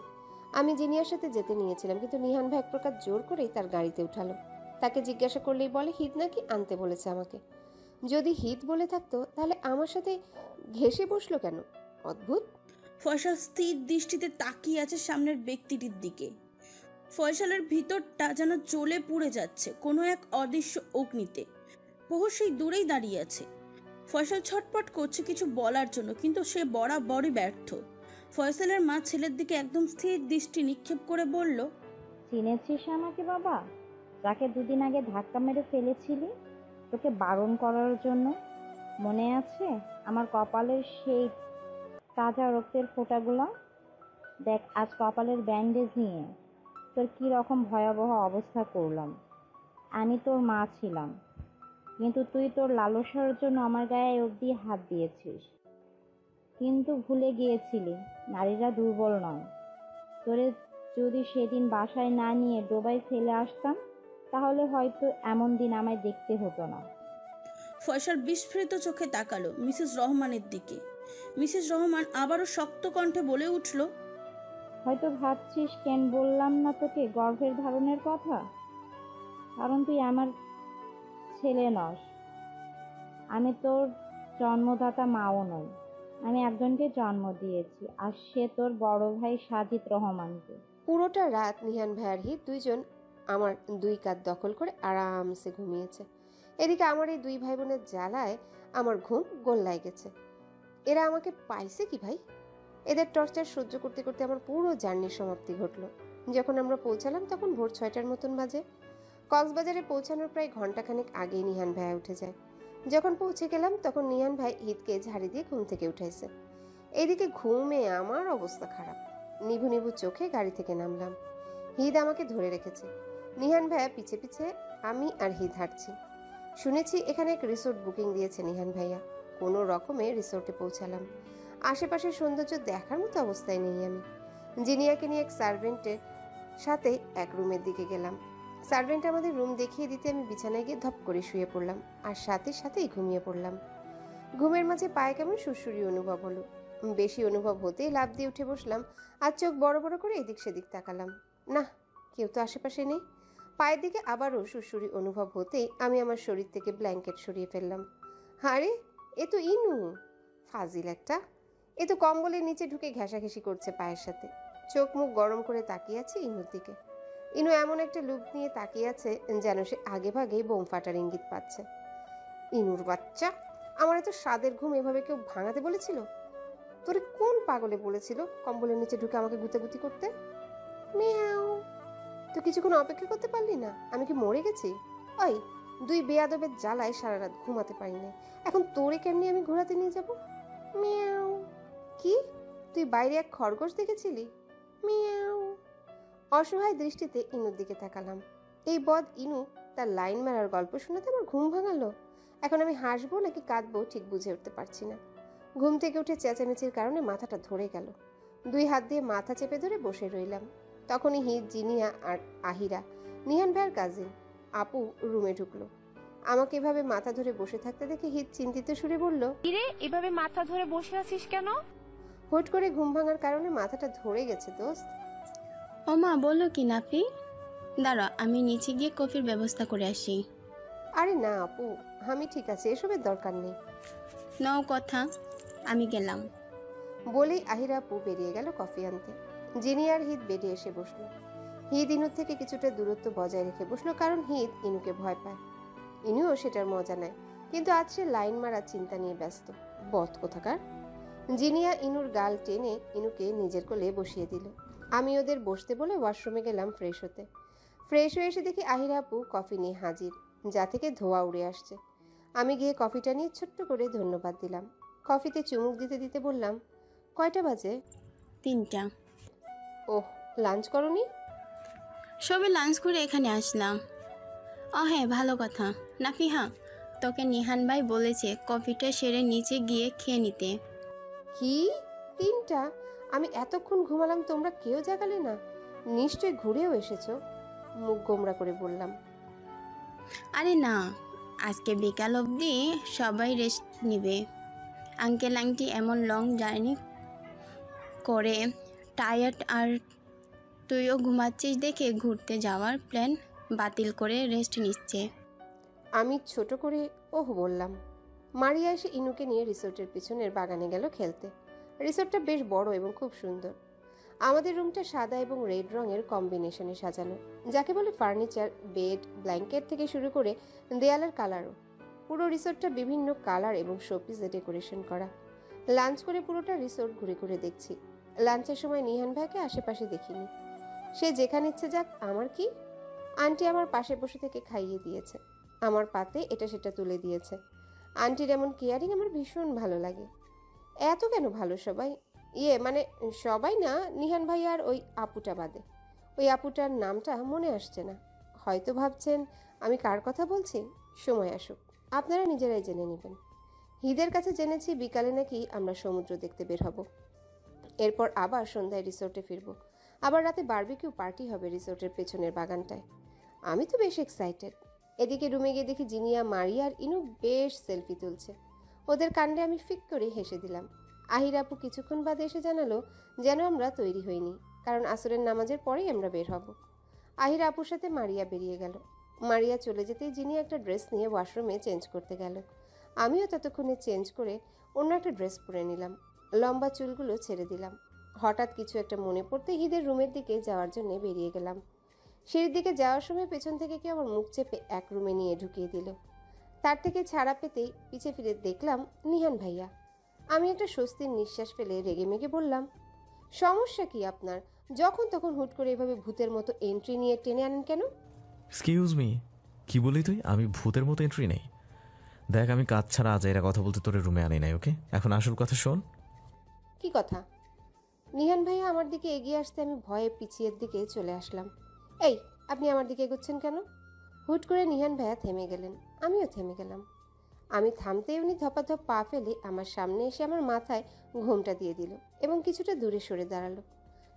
আমি জিনিয়ার সাথে যেতে নিয়েছিলাম, কিন্তু নিহান ভাই এক প্রকার জোর করেই তার গাড়িতে উঠালো। তাকে জিজ্ঞাসা করলেই বলে হিদ নাকি আনতে বলেছে আমাকে। যদি হিদ বলে থাকতো তাহলে আমার সাথে ঘেঁষে বসলো কেন? অদ্ভুত। ফয়সাল স্থির দৃষ্টিতে তাকিয়ে আছে সামনের ব্যক্তিটির দিকে। ফয়সালের ভিতরটা যেন জ্বলে পুড়ে যাচ্ছে কোনো এক অদৃশ্য অগ্নিতে। প্রহর সেই দূরেই দাঁড়িয়ে আছে। ফয়সাল ছটপট করছে কিছু বলার জন্য, কিন্তু সে বরাবরই ব্যর্থ। ফয়সালের মা ছেলের দিকে একদম স্থির দৃষ্টি নিক্ষেপ করে বলল, চিনেছিস আমাকে বাবা? যাকে 2 দিন আগে ধাক্কা মেরে ফেলেছিলি তোকে বারণ করার জন্য, মনে আছে? আমার কপালের সেই তাজা রক্তের ফোঁটাগুলো দেখ, আজ কপালের ব্যান্ডেজ নিয়ে তোর কি রকম ভয়াবহ অবস্থা করলাম। আমি তোর মা ছিলাম, কিন্তু তুই তোর লালসার জন্য আমার গায়ে অবধি হাত দিয়েছিস। কিন্তু ভুলে গিয়েছিলি নারীরা দুর্বল নয়। তোরে যদি সেদিন বাসায় না নিয়ে ডোবায় ফেলে আসতাম, তাহলে হয়তো এমন দিন আমায় দেখতে হতো না। ফয়সাল বিস্ফারিত চোখে তাকালো মিসেস রহমানের দিকে। মিসেস রহমান আবারও শক্ত কণ্ঠে বলে উঠল, হয়তো ভাবছিস কেন বললাম না তোকে গর্ভের ধারণের কথা, কারণ তুই আমার ছেলে নস। আমি তোর জন্মদাতা মাও নই। আমি একজনকে জন্ম দিয়েছি, আর সে তোর বড় ভাই সাজিদ রহমানকে। পুরোটা রাত নিহান ভাই আর হিত দুইজন আমার দুই কাঁধ দখল করে আরামসে ঘুমিয়েছে। এদিকে আমার এই দুই ভাই বোনের জ্বালায় আমার ঘুম গোল্লায় গেছে। এরা আমাকে পাইছে কি ভাই? এদের টর্চার সহ্য করতে করতে আমার পুরো জার্নির সমাপ্তি ঘটল। যখন আমরা পৌঁছালাম তখন ভোর 6টার মতন বাজে। কক্সবাজারে পৌঁছানোর প্রায় ঘন্টাখানেক আগেই নিহান ভাই উঠে যায়। যখন পৌঁছে গেলাম তখন নিহান ভাই হিতকে ঝাড়ি দিয়ে ঘুম থেকে উঠাইছে। এদিকে ঘুমে আমার অবস্থা খারাপ। নিভু নিভু চোখে গাড়ি থেকে নামলাম। হিদ আমাকে ধরে রেখেছে। নিহান ভাইয়া পিছে পিছে আমি আর হিদ হাঁটছি। শুনেছি এখানে এক রিসোর্ট বুকিং দিয়েছে নিহান ভাইয়া। কোনো রকমে রিসোর্টে পৌঁছালাম। আশেপাশের সৌন্দর্য দেখার মতো অবস্থায় নেই আমি। জিনিয়াকে নিয়ে এক সার্ভেন্টের সাথে এক রুমের দিকে গেলাম। সার্ভেন্ট আমাদের রুম দেখিয়ে দিতে আমি বিছানায় গিয়ে ধপ করে শুয়ে পড়লাম আর সাথে সাথেই ঘুমিয়ে পড়লাম। ঘুমের মাঝে পায়ে কেমন সুরসুরি অনুভব হলো। বেশি অনুভব হতেই লাফ দিয়ে উঠে বসলাম আর চোখ বড় বড় করে এদিক সেদিক তাকালাম। না, কেউ তো আশেপাশে নেই। পায়ের দিকে আবারও সুরসুরি অনুভব হতেই আমি আমার শরীর থেকে ব্ল্যাঙ্কেট সরিয়ে ফেললাম। আরে, এ তো ইনু। ফাজিল একটা। এ তো কম্বলের নিচে ঢুকে ঘেঁষাঘেঁষি করছে পায়ের সাথে। চোখ মুখ গরম করে তাকিয়ে আছে ইনুর দিকে। ইনু এমন একটা লুক নিয়ে তাকিয়ে আছে যেন সে আগে ভাগেই বোম ফাটার ইঙ্গিত পাচ্ছে। ইনুর বাচ্চা, আমার এত স্বাদের ঘুম এভাবে কেউ ভাঙাতে বলেছিল? তোরে কোন পাগলে বলেছিল কম্বলের নিচে ঢুকে আমাকে গুতাগুতি করতে? মিয়াও। তো কিছুক্ষণ অপেক্ষা করতে পারলি না? আমি কি মরে গেছি? ওই দুই বেয়াদবের জ্বালায় সারা রাত ঘুমাতে পারি না। এখন তোরে কেমনি আমি ঘোরাতে নিয়ে যাব? মিয়াও। কি, তুই বাইরে এক খরগোশ দেখেছিলি? মিয়াও। অসহায় দৃষ্টিতে ইনুর দিকে তাকালাম। এই বদ ইনু তার লাইন মারার গল্প শোনাতে আমার ঘুম ভাঙালো। এখন আমি হাসবো নাকি কাঁদবো ঠিক বুঝে উঠতে পারছি না। ঘুম থেকে উঠে চেঁচামেচির কারণে মাথাটা ধরে গেল। দুই হাত দিয়ে মাথা চেপে ধরে বসে রইলাম। তখনই হিত, জিনিয়া আর আহিরা, নিহান ভাইয়ের কাজিন আপু রুমে ঢুকলো। আমাকে এভাবে মাথা ধরে বসে থাকতে দেখে হিত চিন্তিত সুরে বলল, কিরে এভাবে মাথা ধরে বসে আছিস কেন? হুট করে ঘুম ভাঙার কারণে মাথাটা ধরে গেছে দোস্ত। ও মা, বলো কি নাফি? দাঁড়া, আমি নিচে গিয়ে কফির ব্যবস্থা করে আসি। আরে না আপু, আমি ঠিক আছে, এসবের দরকার নেই। নাও কথা, আমি গেলাম। বলেই আহিরা আপু বেরিয়ে গেল কফি আনতে। জিনি আর হিত বেডে এসে বসলো। হিত ইনুর থেকে কিছুটা দূরত্ব বজায় রেখে বসলো, কারণ হিত ইনুকে ভয় পায়। ইনুও সেটার মজা নেয়, কিন্তু আজ সে লাইন মারার চিন্তা নিয়ে ব্যস্ত। বদ কোথাকার। জিনিয়া ইনুর গাল টেনে ইনুকে নিজের কোলে বসিয়ে দিল। আমি ওদের বসতে বলে ওয়াশরুমে গেলাম ফ্রেশ হতে। ফ্রেশ হয়ে এসে দেখি আহিরা আপু কফি নিয়ে হাজির, যা থেকে ধোয়া উড়ে আসছে। আমি গিয়ে কফিটা নিয়ে ছোট্ট করে ধন্যবাদ দিলাম। কফিতে চুমুক দিতে দিতে বললাম, কয়টা বাজে? 3টা। ওহ, লাঞ্চ করনি? সবে লাঞ্চ করে এখানে আসলাম। ও হ্যাঁ, ভালো কথা নাফিহা, তোকে নিহান ভাই বলেছে কফিটা সেরে নিচে গিয়ে খেয়ে নিতে। কি 3টা? আমি এতক্ষণ ঘুমালাম, তোমরা কেউ জাগালে না? নিশ্চয় ঘুরেও এসেছো। মুখ গোমরা করে বললাম। আরে না, আজকে বিকাল অবধি সবাই রেস্ট নেবে। আঙ্কেল আন্টি এমন লং জার্নি করে টায়ার্ড, আর তুইও ঘুমাচ্ছিস দেখে ঘুরতে যাওয়ার প্ল্যান বাতিল করে রেস্ট নিচ্ছে। আমি ছোট করে ওহ বললাম। মারিয়া এসে ইনুকে নিয়ে রিসোর্টের পিছনের বাগানে গেল খেলতে। রিসোর্টটা বেশ বড় এবং খুব সুন্দর। আমাদের রুমটা সাদা এবং রেড রঙের কম্বিনেশনে সাজানো, যাকে বলে ফার্নিচার, বেড, ব্ল্যাঙ্কেট থেকে শুরু করে দেয়ালের কালারও। পুরো রিসোর্টটা বিভিন্ন কালার এবং শোপিসে ডেকোরেশন করা। লাঞ্চ করে পুরোটা রিসোর্ট ঘুরে ঘুরে দেখছি। লাঞ্চের সময় নিহান ভাইকে আশেপাশে দেখিনি। সে যেখানে ইচ্ছে যাক, আমার কি। আন্টি আমার পাশে বসে থেকে খাইয়ে দিয়েছে, আমার পাতে এটা সেটা তুলে দিয়েছে। আন্টির এমন কেয়ারিং আমার ভীষণ ভালো লাগে। এত কেন ভালো সবাই? মানে সবাই না, নিহান ভাই আর ওই আপুটা বাদে। ওই আপুটার নামটা মনে আসছে না। হয়তো ভাবছেন আমি কার কথা বলছি। সময় আসুক, আপনারা নিজেরাই জেনে নেবেন। হিদের কাছে জেনেছি বিকালে নাকি আমরা সমুদ্র দেখতে বের হব। এরপর আবার সন্ধ্যায় রিসোর্টে ফিরব। আবার রাতে বারবিকিউ পার্টি হবে রিসোর্টের পেছনের বাগানটায়। আমি তো বেশ এক্সাইটেড। এদিকে রুমে গিয়ে দেখি জিনিয়া, মারিয়া আর ইনু বেশ সেলফি তুলছে। ওদের কাণ্ডে আমি ফিক করে হেসে দিলাম। আহির আপু কিছুক্ষণ বাদে এসে জানালো যেন আমরা তৈরি হইনি, কারণ আসরের নামাজের পরেই আমরা বের হব। আহির আপুর সাথে মারিয়া বেরিয়ে গেল। মারিয়া চলে যেতেই জিনিয়া একটা ড্রেস নিয়ে ওয়াশরুমে চেঞ্জ করতে গেল। আমিও ততক্ষণে চেঞ্জ করে অন্য একটা ড্রেস পরে নিলাম। লম্বা চুলগুলো ছেড়ে দিলাম। হঠাৎ কিছু একটা মনে পড়তে হৃদের রুমের দিকে যাওয়ার জন্য বেরিয়ে গেলাম। সিঁড়ির দিকে যাওয়ার সময় পেছন থেকে কেউ আমার মুখ চেপে এক রুমে নিয়ে ঢুকিয়ে দিল। তার থেকে ছাড়া পেতেই পিছে ফিরে দেখলাম নিহান ভাইয়া। আমি একটা স্বস্তির নিঃশ্বাস ফেলে রেগেমেগে বললাম, সমস্যা কি আপনার? যখন তখন হুট করে এভাবে ভূতের মতো এন্ট্রি নিয়ে টেনে আনেন কেন? এক্সকিউজ মি, কি বলি তুই? আমি ভূতের মতো এন্ট্রি নেই। দেখ, আমি কাজ ছাড়া আজাইরা কথা বলতে তোর রুমে আনি নাই, ওকে? এখন আসল কথা শোন। কি কথা? নিহান ভাইয়া আমার দিকে এগিয়ে আসতে আমি ভয়ে পিছিয়ের দিকে চলে আসলাম। এই, আপনি আমার দিকে এগোচ্ছেন কেন? হুট করে নিহান ভাইয়া থেমে গেলেন, আমিও থেমে গেলাম। আমি থামতেই উনি ধপাধপ পা ফেলে আমার সামনে এসে আমার মাথায় ঘোমটা দিয়ে দিল এবং কিছুটা দূরে সরে দাঁড়ালো।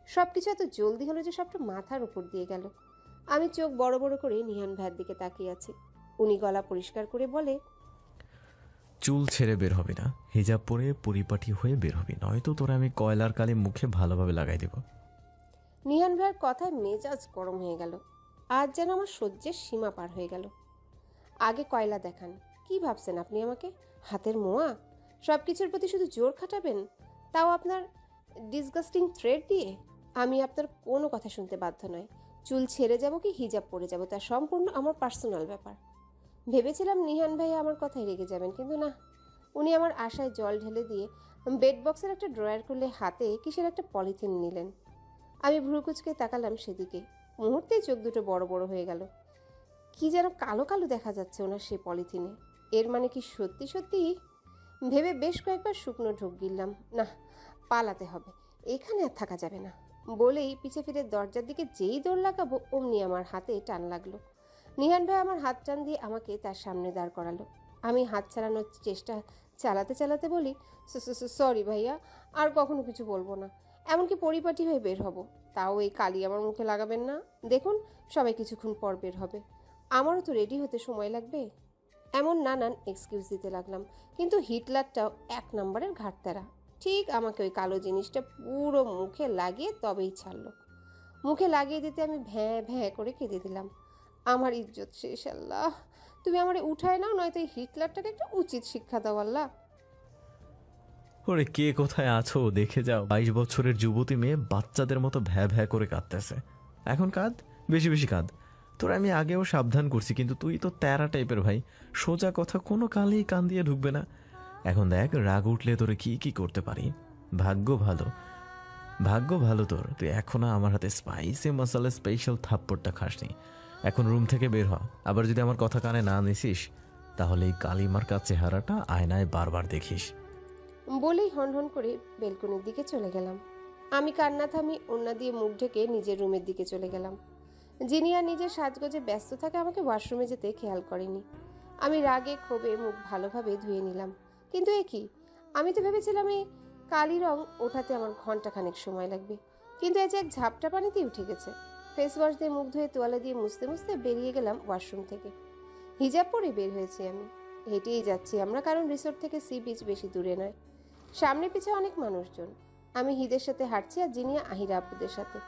সব কিছু এত জলদি হলো যে সবটা মাথার উপর দিয়ে গেল। আমি চোখ বড় বড় করে নিহান ভাইয়ের দিকে তাকিয়ে আছি। উনি গলা পরিষ্কার করে বলে, চুল ছেড়ে বের হবি না, হিজাব পরে পরিপাটি হয়ে বের হবি, নয়তো তোরা আমি কয়লার কালি মুখে ভালোভাবে লাগাই দেব। নিহান ভাইয়ের কথায় মেজাজ গরম হয়ে গেল। আজ যেন আমার সহ্যের সীমা পার হয়ে গেল। আগে কয়লা দেখান। কি ভাবছেন আপনি আমাকে? হাতের মোয়া? সব কিছুর প্রতি শুধু জোর খাটাবেন, তাও আপনার ডিসগাস্টিং থ্রেড দিয়ে? আমি আপনার কোনো কথা শুনতে বাধ্য নয়। চুল ছেড়ে যাব কি হিজাব পরে যাব তা সম্পূর্ণ আমার পার্সোনাল ব্যাপার। ভেবেছিলাম নিহান ভাই আমার কথায় রেগে যাবেন, কিন্তু না। উনি আমার আশায় জল ঢেলে দিয়ে বেড বক্সের একটা ড্রয়ার খুলে হাতে কিসের একটা পলিথিন নিলেন। আমি ভ্রু কুচকে তাকালাম সেদিকে। মুহূর্তেই চোখ দুটো বড় বড় হয়ে গেল। কি যেন কালো কালো দেখা যাচ্ছে ওনার সেই পলিথিনে। এর মানে কি সত্যি সত্যি? ভেবে বেশ কয়েকবার শুকনো ঢোক গিললাম। না, পালাতে হবে, এখানে আর থাকা যাবে না। বলেই পিছে ফিরে দরজার দিকে যেই দৌড় লাগাবো অমনি আমার হাতে টান লাগলো। নিহান ভাই আমার হাত টান দিয়ে আমাকে তার সামনে দাঁড় করালো। আমি হাত ছাড়ানোর চেষ্টা চালাতে চালাতে বলি, সরি ভাইয়া, আর কখনো কিছু বলবো না, এমনকি পরিপাটি হয়ে বের হব। তাও এই কালি আমার মুখে লাগাবেন না। দেখুন, সবাই কিছুক্ষণ পর বের হবে, আমারও তো রেডি হতে সময় লাগবে। এমন নানান এক্সকিউজ দিতে লাগলাম, কিন্তু হিটলারটাও এক নম্বরের ঘাটতারা। ঠিক আমাকে ওই কালো জিনিসটা পুরো মুখে লাগিয়ে তবেই ছাড়লো। মুখে লাগিয়ে দিতে আমি ভ্যাঁ ভ্যাঁ করে কেঁদে দিলাম। আমার ইজ্জত শেষ। আল্লাহ, তুমি আমারে উঠায় নাও, নয়তো এই হিটলারটাকে একটা উচিত শিক্ষা দাও আল্লাহ। ওরে, কে কোথায় আছো দেখে যাও। 22 বছরের যুবতী মেয়ে বাচ্চাদের মতো ভ্যা ভ্যা করে কাঁদতেছে। এখন কাঁদ, বেশি বেশি কাঁদ। তোর আমি আগেও সাবধান করছি, কিন্তু তুই তো তেরা টাইপের ভাই। সোজা কথা কোনো কালেই কান দিয়ে ঢুকবে না। এখন দেখ, রাগ উঠলে তোরে কি কি করতে পারি। ভাগ্য ভালো তোর, তুই এখনো আমার হাতে স্পাইসি মশলা স্পেশাল থাপ্পড়টা খাসনি। এখন রুম থেকে বের হ। আবার যদি আমার কথা কানে না নিছিস, তাহলে এই কালিমার্কা চেহারাটা আয়নায় বারবার দেখিস। বলেই হনহন করে বেলকনির দিকে চলে গেলাম। আমি কান্না থামি ওন্না দিয়ে মুখ ঢেকে নিজের রুমের দিকে চলে গেলাম। জিনিয়া নিজের সাজগোজে ব্যস্ত থাকে, আমাকে ওয়াশরুমে যেতে খেয়াল করেনি। আমি রাগে ক্ষোভে মুখ ভালোভাবে ধুয়ে নিলাম। কিন্তু এ কি, আমি তো ভেবেছিলাম এই কালি রং ওঠাতে আমার ঘন্টাখানেক সময় লাগবে, কিন্তু এই যে এক ঝাপটা পানিতেই উঠে গেছে। ফেস ওয়াশ দিয়ে মুখ ধুয়ে তোয়ালে দিয়ে মুছতে মুছতে বেরিয়ে গেলাম ওয়াশরুম থেকে। হিজাব পরে বের হয়েছি আমি। হেঁটেই যাচ্ছি আমরা, কারণ রিসোর্ট থেকে সি বিচ বেশি দূরে নয়। সামনে পিছে অনেক মানুষজন। আমি হিদের সাথে হাঁটছি আর জিনিয়া আহিরা আপুদের সাথে।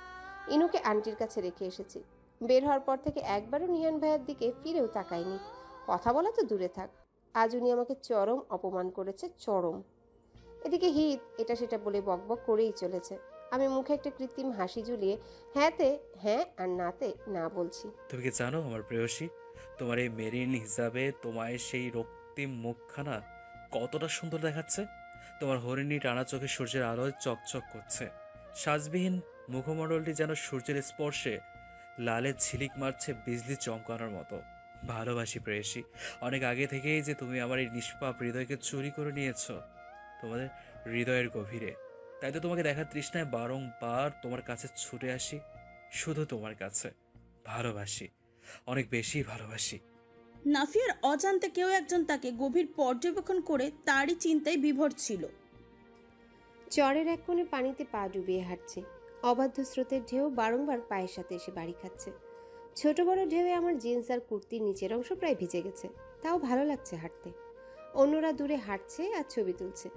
ইনুকে আন্টির কাছে রেখে এসেছি। বের হওয়ার পর থেকে একবারও নিহান ভাইয়ের দিকে ফিরেও তাকাইনি। কথা বলা তো দূরে থাক, আজ উনি আমাকে চরম অপমান করেছে, চরম। এদিকে হিদ এটা সেটা বলে বকবক করেই চলেছে। আমি মুখে একটা কৃত্রিম হাসি ঝুলিয়ে হ্যাঁতে হ্যাঁ আর নাতে না বলছি। তুমি কি জানো আমার প্রেয়সী, তোমার এই মেরিন হিসাবে তোমায় সেই রক্তিম মুখখানা কতটা সুন্দর দেখাচ্ছে। তোমার হরিণী টানা চোখে সূর্যের আলোয় চকচক করছে। সাজবিহীন মুখমণ্ডলটি যেন সূর্যের স্পর্শে লালে ঝিলিক মারছে বিজলি চমকানোর মতো। ভালোবাসি প্রেয়সী, অনেক আগে থেকেই যে তুমি আমার এই নিষ্পাপ হৃদয়কে চুরি করে নিয়েছো তোমাদের হৃদয়ের গভীরে। তাই তো তোমাকে দেখার তৃষ্ণায় বারংবার তোমার কাছে ছুটে আসি। শুধু তোমার কাছে ভালোবাসি, অনেক বেশি ভালোবাসি। নাফিয়ার অজান্তে কেউ একজন তাকে গভীর পর্যবেক্ষণ করে তারই চিন্তায় বিভোর ছিল। চরের এক কোণে পানিতে পা ডুবিয়ে হাঁটছে। অবাধ্য স্রোতের ঢেউ বারংবার পায়ের সাথে এসে বাড়ি খাচ্ছে। ছোট বড় ঢেউয়ে আমার জিন্স আর কুর্তির নিচের অংশ প্রায় ভিজে গেছে, তাও ভালো লাগছে হাঁটতে। অন্যরা দূরে হাঁটছে আর ছবি তুলছে।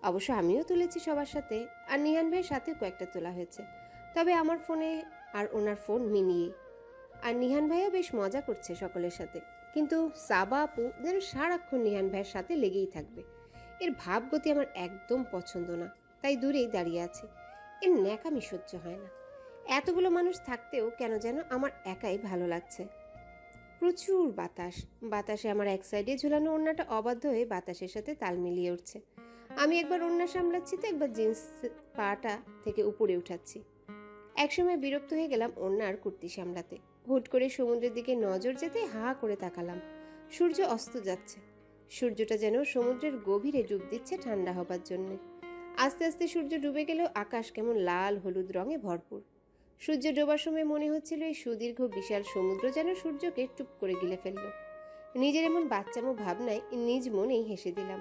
অবশ্য আমিও তুলেছি সবার সাথে, আর নিহান ভাইয়ের সাথেও কয়েকটা তোলা হয়েছে, তবে আমার ফোনে আর ওনার ফোন মিনিয়ে। আর নিহান ভাইও বেশ মজা করছে সকলের সাথে, কিন্তু সাবা আপু যেন সারাক্ষণ নিহান ভাইয়ের সাথে লেগেই থাকবে। এর ভাবগতি আমার একদম পছন্দ না, তাই দূরেই দাঁড়িয়ে আছি। এর ন্যাকামি সহ্য হয় না। এতগুলো মানুষ থাকতেও কেন যেন আমার একাই ভালো লাগছে। প্রচুর বাতাস, বাতাসে আমার এক সাইডে ঝুলানো ওড়নাটা অবাধ্য হয়ে বাতাসের সাথে তাল মিলিয়ে উঠছে। আমি একবার ওড়না সামলাচ্ছি তো একবার জিন্স পাটা থেকে উপরে উঠাচ্ছি। একসময় বিরক্ত হয়ে গেলাম ওড়নার কুর্তি সামলাতে। হুট করে সমুদ্রের দিকে নজর যেতে হা করে তাকালাম। সূর্য অস্ত যাচ্ছে। সূর্যটা যেন সমুদ্রের গভীরে ডুব দিচ্ছে ঠান্ডা হবার জন্য। আস্তে আস্তে সূর্য ডুবে গেলেও আকাশ কেমন লাল হলুদ রঙে ভরপুর। সূর্য ডোবার সময় মনে হচ্ছিল এই সুদীর্ঘ বিশাল সমুদ্র যেন সূর্যকে টুপ করে গিলে ফেলল। নিজের এমন বাচ্চামো ভাবনায় নিজ মনেই হেসে দিলাম।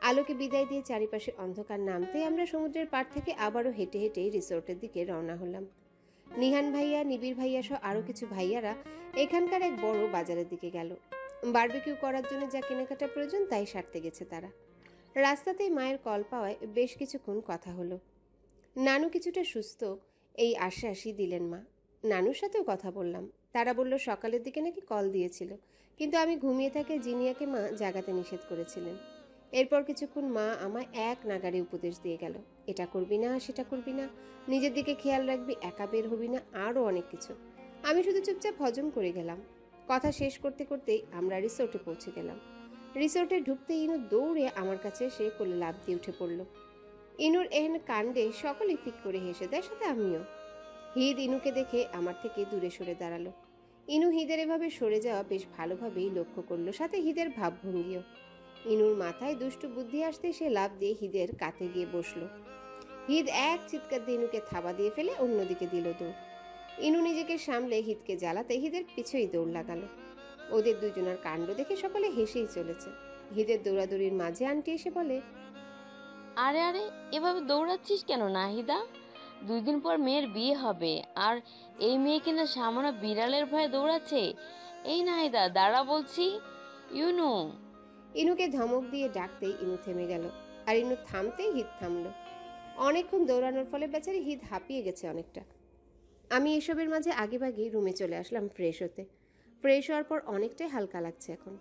আলোকে বিদায় দিয়ে চারিপাশে অন্ধকার নামতেই আমরা সমুদ্রের পাড় থেকে আবারও হেঁটে হেঁটে রিসোর্টের দিকে রওনা হলাম। নিহান ভাইয়া, নিবিড় ভাইয়া সহ আরও কিছু ভাইয়ারা এখানকার এক বড় বাজারের দিকে গেল। বারবিকিউ করার জন্য যা কেনাকাটা প্রয়োজন তাই সারতে গেছে তারা। রাস্তাতেই মায়ের কল পাওয়ায় বেশ কিছুক্ষণ কথা হলো। নানু কিছুটা সুস্থ এই আশ্বাসই দিলেন মা। নানুর সাথেও কথা বললাম। তারা বলল সকালের দিকে নাকি কল দিয়েছিল, কিন্তু আমি ঘুমিয়ে থাকে জিনিয়াকে মা জাগাতে নিষেধ করেছিলেন। এরপর কিছুক্ষণ মা আমায় এক নাগাড়ে উপদেশ দিয়ে গেল, এটা করবি না, সেটা করবি না, নিজের দিকে খেয়াল রাখবি, একা বের হবি না, আরও অনেক কিছু। আমি শুধু চুপচাপ হজম করে গেলাম। কথা শেষ করতে করতেই আমরা রিসোর্টে পৌঁছে গেলাম। রিসোর্টে ঢুকতে ইনু দৌড়ে আমার কাছে এসে কোলে লাফ দিয়ে উঠে পড়ল। ইনুর এহেন কাণ্ডে সকলেই ফিক করে হেসে দেয়, সাথে আমিও। হিদ ইনুকে দেখে আমার থেকে দূরে সরে দাঁড়ালো। ইনু হিদের এভাবে সরে যাওয়া বেশ ভালোভাবেই লক্ষ্য করলো, সাথে হিদের ভাবভঙ্গিও। ইনুর মাথায় দুষ্টু বুদ্ধি আসতে সে লাফ দিয়ে হিদের কাতে গিয়ে বসলো। হিদ এক চিৎকার দিয়ে ইনুকে থাবা দিয়ে ফেলে অন্যদিকে দিল দৌড়। ইনু নিজেকে সামলে হিদকে জ্বালাতে হিদের পিছুই দৌড় লাগালো। ওদের দুজনের কাণ্ড দেখে সকলে হেসেই চলেছে। হিদের দৌড়াদৌড়ির মাঝে আন্টি এসে বলে, আরে আরে এভাবে দৌড়াচ্ছিস কেন নাহিদা? 2 দিন পর মেয়ের বিয়ে হবে, আর এই মেয়ে কিনা সামনে বিড়ালের ভয়ে দৌড়াচ্ছে। এই নাহিদা দাঁড়া বলছি। ইউনু। ইনুকে ধমক দিয়ে ডাকতেই ইনু থেমে গেল, আর ইনু থামতেই হিদ থামলো। অনেকক্ষণ দৌড়ানোর ফলে বেচারি হিদ হাঁপিয়ে গেছে অনেকটা। আমি এসবের মাঝে আগেভাগে রুমে চলে আসলাম ফ্রেশ হতে। ফ্রেশ হওয়ার পর অনেকটাই হালকা লাগছে এখন।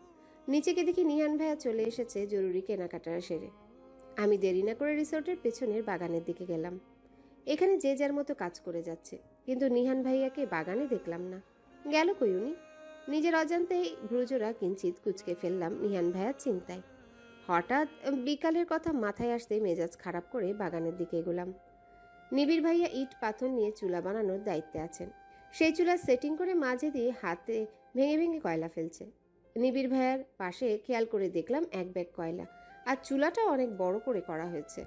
নিচেকে দেখি নিহান ভাইয়া চলে এসেছে জরুরি কেনাকাটা সেরে। আমি দেরি না করে রিসোর্টের পেছনের বাগানের দিকে গেলাম। এখানে যে যার মতো কাজ করে যাচ্ছে, কিন্তু নিহান ভাইয়াকে বাগানে দেখলাম না। গেল কই উনি? নিজের অজান্তেই ভ্রুজোড়া কিঞ্চিত কুচকে ফেললাম নিহান ভাইয়ার চিন্তায়। হঠাৎ বিকালের কথা মাথায় আসতে মেজাজ খারাপ করে বাগানের দিকে এগোলাম। নিবিড় ভাইয়া ইট পাথর নিয়ে চুলা বানানোর দায়িত্বে আছেন। সেই চুলা সেটিং করে মাঝে দিয়ে হাতে ভেঙে ভেঙে কয়লা ফেলছে। নিবিড় ভাইয়ার পাশে খেয়াল করে দেখলাম এক ব্যাগ কয়লা, আর চুলাটাও অনেক বড় করে করা হয়েছে।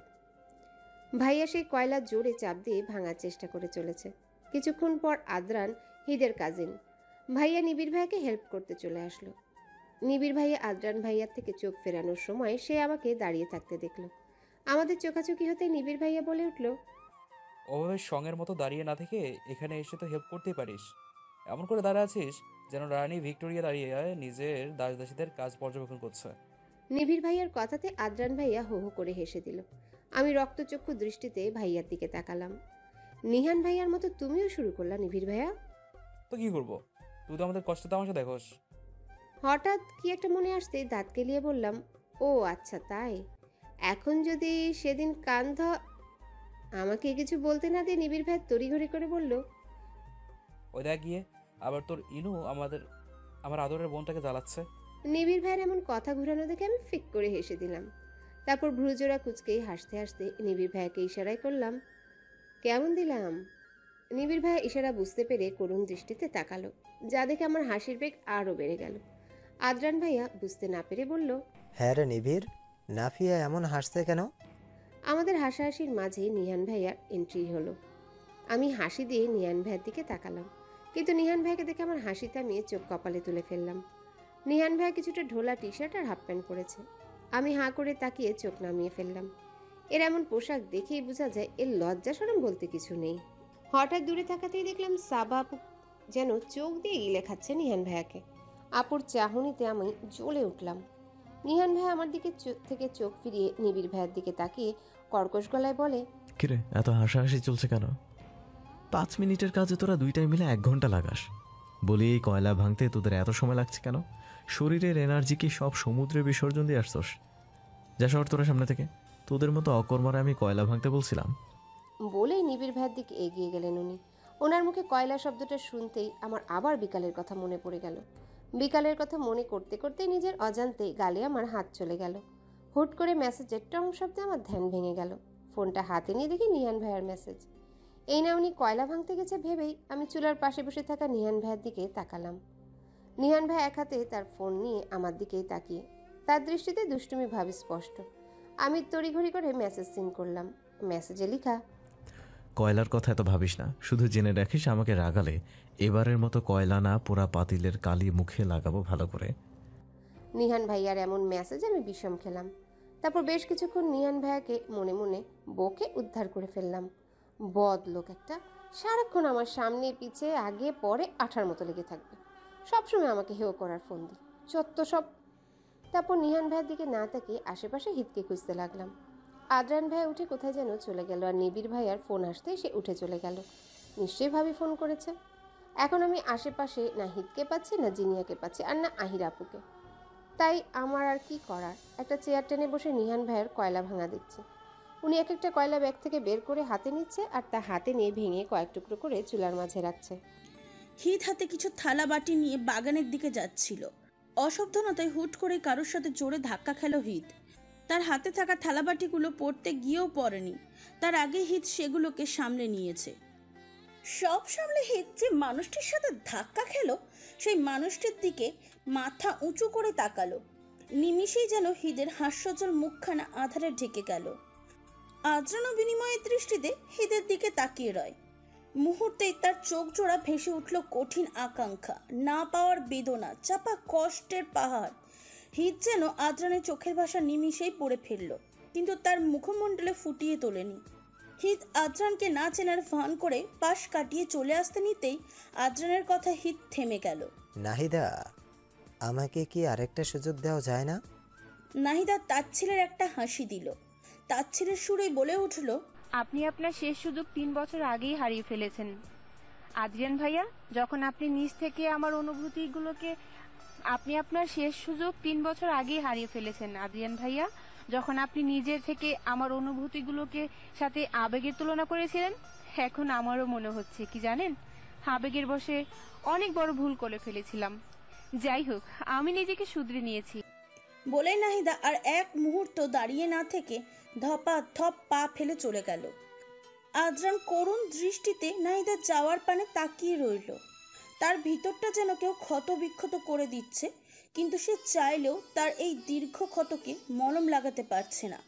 ভাইয়া সেই কয়লা জোরে চাপ দিয়ে ভাঙার চেষ্টা করে চলেছে। কিছুক্ষণ পর আদ্রান, হিদের কাজিন, ভাইয়া নিবিড় ভাইয়াকে হেল্প করতে চলে আসলো। নিবিড় ভাইয়া আদ্রান ভাইয়ার থেকে চোখ ফেরানোর সময় সে আমাকে দাঁড়িয়ে থাকতে দেখলো। আমাদের চোখাচোখি হতে নিবিড় ভাইয়া বলে উঠল, ওভাবে সঙ্গের মতো দাঁড়িয়ে না থেকে এখানে এসে তো হেল্প করতেই পারিস। এমন করে দাঁড়িয়ে আছিস যেন রানী ভিক্টোরিয়া দাঁড়িয়ে নিজের দাসদাসীদের কাজ পর্যবেক্ষণ করছে। নিবিড় ভাইয়ার কথাতে আদ্রান ভাইয়া হো হো করে হেসে দিল। আমি রক্তচক্ষু দৃষ্টিতে ভাইয়ার দিকে তাকালাম। নিহান ভাইয়ার মতো তুমিও শুরু করলা নিবিড় ভাইয়া? তো কি করবো, তুই তো আমাদের কষ্ট তামাশা দেখোস। হঠাৎ কি একটা মনে আসতে দাঁত কেলিয়ে বললাম, ও আচ্ছা তাই। এখন যদি সেদিন কান্ধ। আমাকে কিছু বলতে না দিয়ে নিবিড় ভাই তড়িঘড়ি করে বলল, ওই দেখ গিয়ে আবার তোর ইনু আমার আদরের বোনটাকে জ্বালাচ্ছে। নিবিড় ভাইয়ের এমন কথা ঘুরানো দেখে আমি ফিক করে হেসে দিলাম। তারপর ভ্রুজোড়া কুচকেই হাসতে হাসতে নিবিড় ভাইয়াকে ইশারায় করলাম, কেমন দিলাম? নিবিড় ভাইয়া ইশারা বুঝতে পেরে করুণ দৃষ্টিতে তাকালো, যা দেখে আমার হাসির বেগ আরও বেড়ে গেল। আদ্রান ভাইয়া বুঝতে না পেরে বলল, হ্যাঁ রে নিবিড়, নাফিয়া এমন হাসছে কেন? আমাদের হাসাহাসির মাঝে নিহান ভাইয়ার এন্ট্রি হলো। আমি হাসি দিয়ে নিহান ভাইয়ের দিকে তাকালাম, কিন্তু নিহান ভাইকে দেখে আমার হাসি থামিয়ে চোখ কপালে তুলে ফেললাম। নিহান ভাইয়া কিছুটা ঢোলা টি শার্ট আর হাফ প্যান্ট পরেছে। আমি হাঁ করে তাকিয়ে চোখ নামিয়ে ফেললাম। এর এমন পোশাক দেখেই বোঝা যায় এর লজ্জা শরম বলতে কিছু নেই। হঠাৎ দূরে তাকাতেই দেখলাম সাবা আপু যেন চোখ দিয়ে গিলে খাচ্ছে নিহান ভাইয়াকে। আপুর চাহনিতে আমি জ্বলে উঠলাম। নিহান ভাই আমার দিকে থেকে চোখ ফিরিয়ে নিবিড় ভাইয়ের দিকে তাকিয়ে কর্কশ গলায় বলে, কিরে এত হাসাহাসি চলছে কেন? 5 মিনিটের কাজে তোরা 2টাই মিলে 1 ঘন্টা লাগাস। বলি এই কয়লা ভাঙতে তোদের এত সময় লাগছে কেন? শরীরের এনার্জি কি সব সমুদ্রে বিসর্জন দিয়ে আসছোস? যা শহর তোরা সামনে থেকে। তোদের মতো অকর্মারে আমি কয়লা ভাঙতে বলছিলাম? বলেই নিবিড় ভাইয়ের দিকে এগিয়ে গেলেন উনি। ওনার মুখে কয়লা শব্দটা শুনতেই আমার আবার বিকালের কথা মনে পড়ে গেল। বিকালের কথা মনে করতে করতেই নিজের অজান্তেই গালে আমার হাত চলে গেল। হুট করে মেসেজের টং শব্দে আমার ধ্যান ভেঙে গেল। ফোনটা হাতে নিয়ে দেখি নিহান ভাইয়ের মেসেজ। এই না উনি কয়লা ভাঙতে গেছে ভেবেই আমি চুলার পাশে বসে থাকা নিহান ভাইয়ের দিকে তাকালাম। নিহান ভাই এক হাতে তার ফোন নিয়ে আমার দিকেই তাকিয়ে, তার দৃষ্টিতে দুষ্টুমি ভাব স্পষ্ট। আমি তড়িঘড়ি করে মেসেজ সিন করলাম। মেসেজে লেখা, কয়লার কথা এত ভাবিস না, শুধু জেনে রাখিস আমাকে রাগালে এবারের মতো কয়লা না পোড়া পাতিলের কালি মুখে লাগাবো ভালো করে। নিহান ভাইয়ার এমন মেসেজ আমি বিষম খেলাম। তারপর বেশ কিছুক্ষণ নিহান ভাইয়াকে মনে মনে বকে উদ্ধার করে ফেললাম। বদ লোক একটা, সারাক্ষণ আমার সামনে পিছে আগে পরে আঠার মতো লেগে থাকবে, সবসময় আমাকে হেও করার ফোন দিই, চত্ব সব। তারপর নিহান ভাইয়ের দিকে না তাকিয়ে আশেপাশে হিতকে খুঁজতে লাগলাম। আদরান ভাই উঠে কোথায় যেন চলে গেল, আর নিবিড় ভাইয়ার ফোন আসতেই সে উঠে চলে গেল। নিশ্চয়ই ভাবি ফোন করেছে। এখন আমি আশেপাশে না হিতকে পাচ্ছি, না জিনিয়াকে পাচ্ছি, আর না আহির আপুকে। তাই আমার আর কি করার, একটা চেয়ার টেনে বসে নিহান ভাইয়ের কয়লা ভাঙা দিচ্ছে। উনি এক একটা কয়লা ব্যাগ থেকে বের করে হাতে নিচ্ছে, আর তা হাতে নিয়ে ভেঙে কয়েক টুকরো করে চুলার মাঝে রাখছে। হিত হাতে কিছু থালা বাটি নিয়ে বাগানের দিকে যাচ্ছিল। অসাবধানতায় হুট করে কারোর সাথে জোরে ধাক্কা খেল হিত। তার হাতে থাকা থালাবাটিগুলো পড়তে গিয়েও পড়েনি, তার আগে হিত সেগুলোকে সামলে নিয়েছে। সব সামলে হিত যে মানুষটির সাথে ধাক্কা খেল, সেই মানুষটির দিকে মাথা উঁচু করে তাকালো। নিমিষেই যেন হিদের হাস্যজ্জ্বল মুখখানা আধারে ঢেকে গেল। আদ্রানো বিনিময়ের দৃষ্টিতে হিদের দিকে তাকিয়ে রয়। মুহূর্তেই তার চোখ জোড়া ভেসে উঠল কঠিন আকাঙ্ক্ষা, না পাওয়ার বেদনা, চাপা কষ্টের পাহাড়। হিত যেন আদ্রানের চোখের ভাষা নিমিষেই পড়ে ফেলল, কিন্তু তার মুখমণ্ডলে ফুটিয়ে তোলেনি। হিত আদ্রানকে না চেনার ভান করে পাশ কাটিয়ে চলে আসতে নিতেই আদ্রানের কথা হিত থেমে গেল। নাহিদা, আমাকে কি আরেকটা সুযোগ দেওয়া যায় না? নাহিদা তাচ্ছিলের একটা হাসি দিল, তাচ্ছিলের সুরেই বলে উঠল, আপনি আপনার শেষ সুযোগ 3 বছর আগেই হারিয়ে ফেলেছেন আদ্রিয়ান ভাইয়া। যখন আপনি নিজ থেকে আমার অনুভূতিগুলোকে আপনি আপনার শেষ সুযোগ 3 বছর আগেই হারিয়ে ফেলেছেন আদ্রিয়ান ভাইয়া। যখন আপনি নিজে থেকে আমার অনুভূতিগুলোকে সাথে আবেগের তুলনা করেছিলেন, এখন আমারও মনে হচ্ছে কি জানেন, আবেগের বশে অনেক বড় ভুল করে ফেলেছিলাম। যাই হোক, আমি নিজেকে শুধরে নিয়েছি। বলে নাহিদা আর এক মুহূর্ত দাঁড়িয়ে না থেকে ধপা ধপ পা ফেলে চলে গেল। আদ্রান করুণ দৃষ্টিতে নাহিদার যাওয়ার পানে তাকিয়ে রইল। তার ভিতরটা যেন কেউ ক্ষত বিক্ষত করে দিচ্ছে, কিন্তু সে চাইলেও তার এই দীর্ঘ ক্ষতকে মলম লাগাতে পারছে না।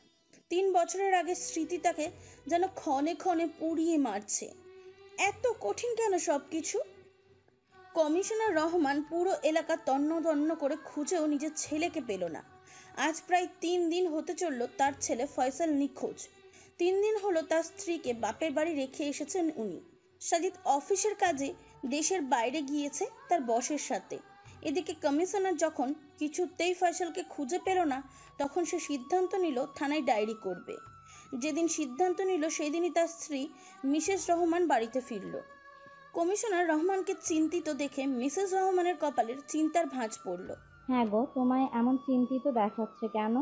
3 বছরের আগে স্মৃতি তাকে যেন ক্ষণে ক্ষণে পুড়িয়ে মারছে। এত কঠিন কেন সব কিছু? কমিশনার রহমান পুরো এলাকা তন্ন তন্ন করে খুঁজেও নিজের ছেলেকে পেল না। আজ প্রায় 3 দিন হতে চলল তার ছেলে ফয়সাল নিখোঁজ। 3 দিন হলো তার স্ত্রীকে বাপের বাড়ি রেখে এসেছেন উনি। সাজিদ অফিসের কাজে দেশের বাইরে গিয়েছে তার বসের সাথে। এদিকে কমিশনার যখন কিছুতেই ফয়সালকে খুঁজে পেল না, তখন সে সিদ্ধান্ত নিল থানায় ডায়েরি করবে। যেদিন সিদ্ধান্ত নিল সেই দিনই তার স্ত্রী মিসেস রহমান বাড়িতে ফিরল। কমিশনার রহমানকে চিন্তিত দেখে মিসেস রহমানের কপালের চিন্তার ভাঁজ পড়ল। হ্যাঁ গো, তোমায় এমন চিন্তিত দেখাচ্ছে কেন?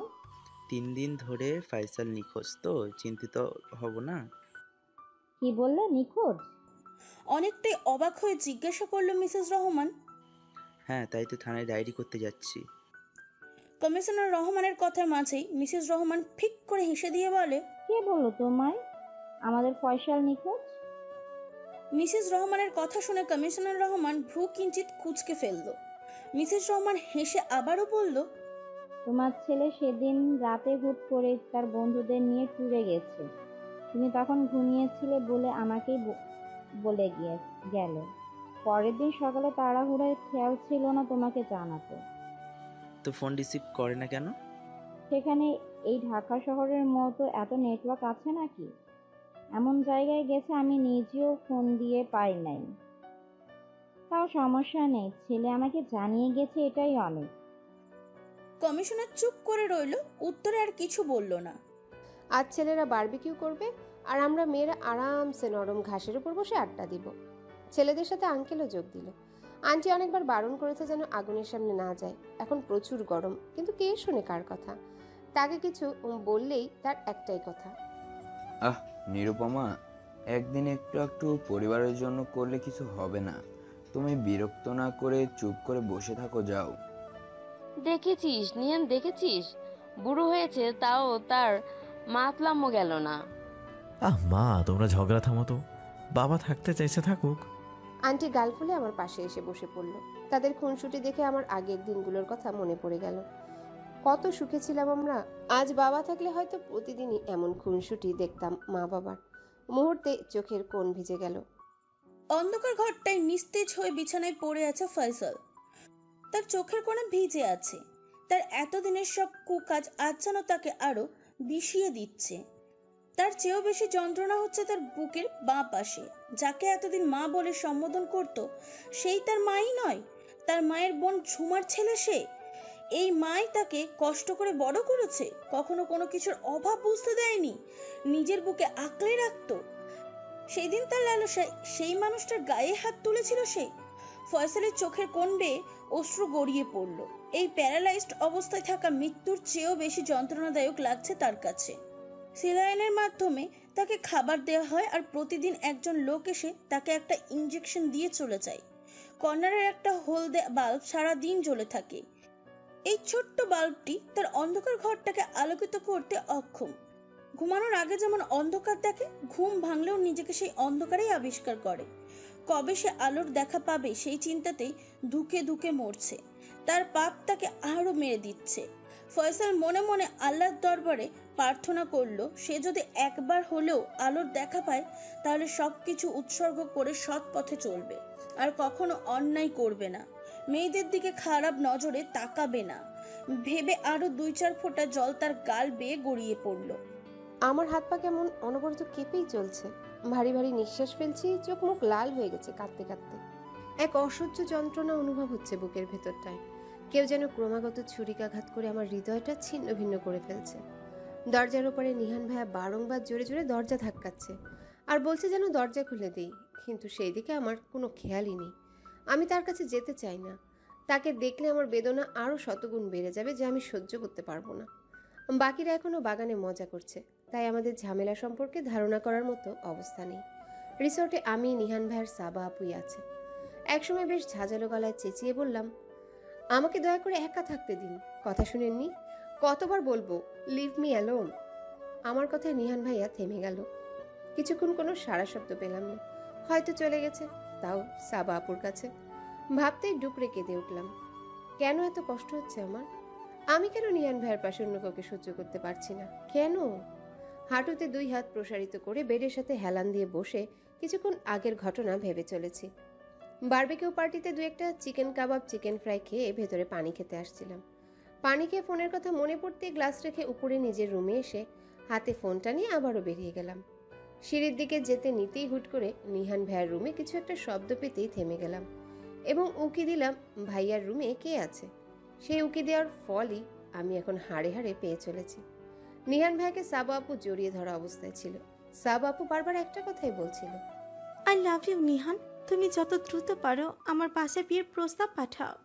3 দিন ধরে ফয়সাল নিখোঁজ, তো চিন্তিত হব না? কি বললে, নিখোঁজ? অনেকটাই অবাক হয়ে জিজ্ঞাসা করলো মিসেস রহমান। হ্যাঁ, তাই তো থানায় ডায়েরি করতে যাচ্ছি। কমিশনার রহমানের কথার মাঝেই মিসেস রহমান ফিক করে হেসে দিয়ে বলে, কে বললো তোমায় আমাদের ফয়সাল নিখোঁজ? মিসেস রহমানের কথা শুনে কমিশনার রহমান ভ্রু কিঞ্চিত কুঁচকে ফেলল। মিসেস রহমান হেসে আবারও বলল, তোমার ছেলে সেদিন রাতে হুট করে তার বন্ধুদের নিয়ে ট্যুরে গেছে। তুমি তখন ঘুমিয়েছিলে বলে আমাকেই বলে গেল। পরের দিন সকালে তাড়াহুড়োয় খেয়াল ছিল না তোমাকে জানাতে। তো ফোন রিসিভ করে না কেন? সেখানে এই ঢাকা শহরের মতো এত নেটওয়ার্ক আছে নাকি? এমন জায়গায় গেছে আমি নিজেও ফোন দিয়ে পাই নাই। তাও সমস্যা নেই, ছেলে আমাকে জানিয়ে গেছে, এটাই অনেক। কমিশনার চুপ করে রইল, উত্তরে আর কিছু বলল না। আজ ছেলেরা বারবিকিউ করবে, আর আমরা মেয়েরা আরামসে নরম ঘাসের উপর বসে আড্ডা দিব। ছেলেদের সাথে আঙ্কেলও যোগ দিল। আন্টি অনেকবার বারণ করেছে যেন আগুনের সামনে না যায়, এখন প্রচুর গরম, কিন্তু কে শুনে কার কথা? তাকে কিছু বললেই তার একটাই কথা, নিরুপমা, একদিন একটু একটু পরিবারের জন্য করলে কিছু হবে না। তুমি বিরক্ত না করে চুপ করে বসে থাকো, যাও। দেখেছিস নিয়ান, দেখেছিস বুড়ো হয়েছে তাও তার মাতলামও গেল না। মা, তোমরা ঝগড়া থামো তো। বাবা থাকতে চাইছে থাকুক। আন্টি গাল ফুলে আমার পাশে এসে বসে পড়ল। তাদের খুনসুটি দেখে আমার আগের দিনগুলোর কথা মনে পড়ে গেল। কত সুখে ছিলাম আমরা। আজ বাবা থাকলে হয়তো প্রতিদিনই এমন খুনসুটি দেখতাম মা বাবার। মুহূর্তে চোখের কোণ ভিজে গেল। অন্ধকার ঘরটায় নিস্তেজ হয়ে বিছানায় পড়ে আছে ফয়সাল। তার চোখের কোণে ভিজে আছে। তার এতদিনের সব কুকাজ আজ যেন তাকে আরো বিষিয়ে দিচ্ছে। তার চেয়েও বেশি যন্ত্রণা হচ্ছে তার বুকের বাঁ পাশে। যাকে এতদিন মা বলে সম্বোধন করত, সেই তার মাই নয়, তার মায়ের বোন ঝুমার ছেলে সে। এই মাই তাকে কষ্ট করে বড় করেছে, কখনো কোনো কিছুর অভাব বুঝতে দেয়নি, নিজের বুকে আঁকড়ে রাখতো। সেই দিন তার লালসায় সেই মানুষটার গায়ে হাত তুলেছিল সে। ফয়সালের চোখের কোণ বেয়ে অশ্রু গড়িয়ে পড়ল। এই প্যারালাইজড অবস্থায় থাকা মৃত্যুর চেয়েও বেশি যন্ত্রণাদায়ক লাগছে তার কাছে। সেলাইনের মাধ্যমে তাকে খাবার দেওয়া হয়, আর প্রতিদিন একজন লোক এসে তাকে একটা ইঞ্জেকশন দিয়ে চলে যায়। কর্নারের একটা হলদে বাল্ব সারাদিন জ্বলে থাকে। এই ছোট্ট বাল্বটি তার অন্ধকার ঘরটাকে আলোকিত করতে অক্ষম। ঘুমানোর আগে যেমন অন্ধকার দেখে, ঘুম ভাঙলেও নিজেকে সেই অন্ধকারেই আবিষ্কার করে। কবে সে আলোর দেখা পাবে সেই চিন্তাতেই ধুকে ধুকে মরছে। তার পাপ তাকে আরো মেরে দিচ্ছে। ফয়সাল মনে মনে আল্লাহর দরবারে প্রার্থনা করলো, সে যদি একবার হলেও আলোর দেখা পায় তাহলে সবকিছু উৎসর্গ করে সৎ পথে চলবে, আর কখনো অন্যায় করবে না, মেয়েদের দিকে খারাপ নজরে তাকাবে না ভেবে আরো 2-4 ফোঁটা জল তার গাল বেয়ে গড়িয়ে পড়লো। আমার হাত পা কেমন অনবরত কেঁপেই চলছে। ভারী ভারী নিঃশ্বাস ফেলছি, চোখ মুখ লাল হয়ে গেছে কাঁদতে কাঁদতে। এক অসহ্য যন্ত্রণা অনুভব হচ্ছে বুকের ভেতরটায়। কেউ যেন ক্রমাগত ছুরিকাঘাত করে আমার হৃদয়টা ছিন্ন ভিন্ন করে ফেলছে। দরজার ওপরে নিহান ভাইয়া বারংবার জোরে জোরে দরজা ধাক্কাচ্ছে আর বলছে যেন দরজা খুলে দিই, কিন্তু সেই দিকে আমার কোনো খেয়ালই নেই। আমি তার কাছে যেতে চাই না। তাকে দেখলে আমার বেদনা আরও শতগুণ বেড়ে যাবে, যে আমি সহ্য করতে পারবো না। বাকিরা এখনো বাগানে মজা করছে, তাই আমাদের ঝামেলা সম্পর্কে ধারণা করার মতো অবস্থা নেই। রিসোর্টে আমি, নিহান ভাইয়ের সাবা আপুই আছে। একসময় বেশ ঝাঁঝালো গলায় চেঁচিয়ে বললাম, আমাকে দয়া করে একা থাকতে দিন। কথা শুনেননি? কতবার বলবো লিভ মি অ্যালোন? আমার কথায় নিহান ভাইয়া থেমে গেল। কিছুক্ষণ কোনো সাড়া শব্দ পেলাম না। হয়তো চলে গেছে, তাও সাবা আপুর কাছে। ভাবতেই ডুকরে কেঁদে উঠলাম। কেন এত কষ্ট হচ্ছে আমার? আমি কেন নিহান ভাইয়ের পাশে অন্য কাউকে সহ্য করতে পারছি না? কেন? হাঁটুতে 2 হাত প্রসারিত করে বেডের সাথে হেলান দিয়ে বসে কিছুক্ষণ আগের ঘটনা ভেবে চলেছি। বারবিকিউ পার্টিতে 2-একটা চিকেন কাবাব, চিকেন ফ্রাই খেয়ে ভেতরে পানি খেতে আসছিলাম। পানি খেয়ে ফোনের কথা মনে পড়তে গ্লাস রেখে উপরে নিজের রুমে এসে হাতে ফোনটা নিয়ে আবারও বেরিয়ে গেলাম। সিঁড়ির দিকে যেতে নিতেই হুট করে নিহান ভাইয়ার রুমে কিছু একটা শব্দ পেতেই থেমে গেলাম এবং উকি দিলাম ভাইয়ার রুমে কে আছে। সেই উকি দেওয়ার ফলই আমি এখন হাড়ে হাড়ে পেয়ে চলেছি। নিহান ভাইকে সাবা আপু জড়িয়ে ধরা অবস্থায় ছিল। সাবা আপু বারবার একটা কথাই বলছিল, আই লাভ ইউ নিহান, তুমি যত দ্রুত পারো আমার বাসায় বিয়ের প্রস্তাব পাঠাও।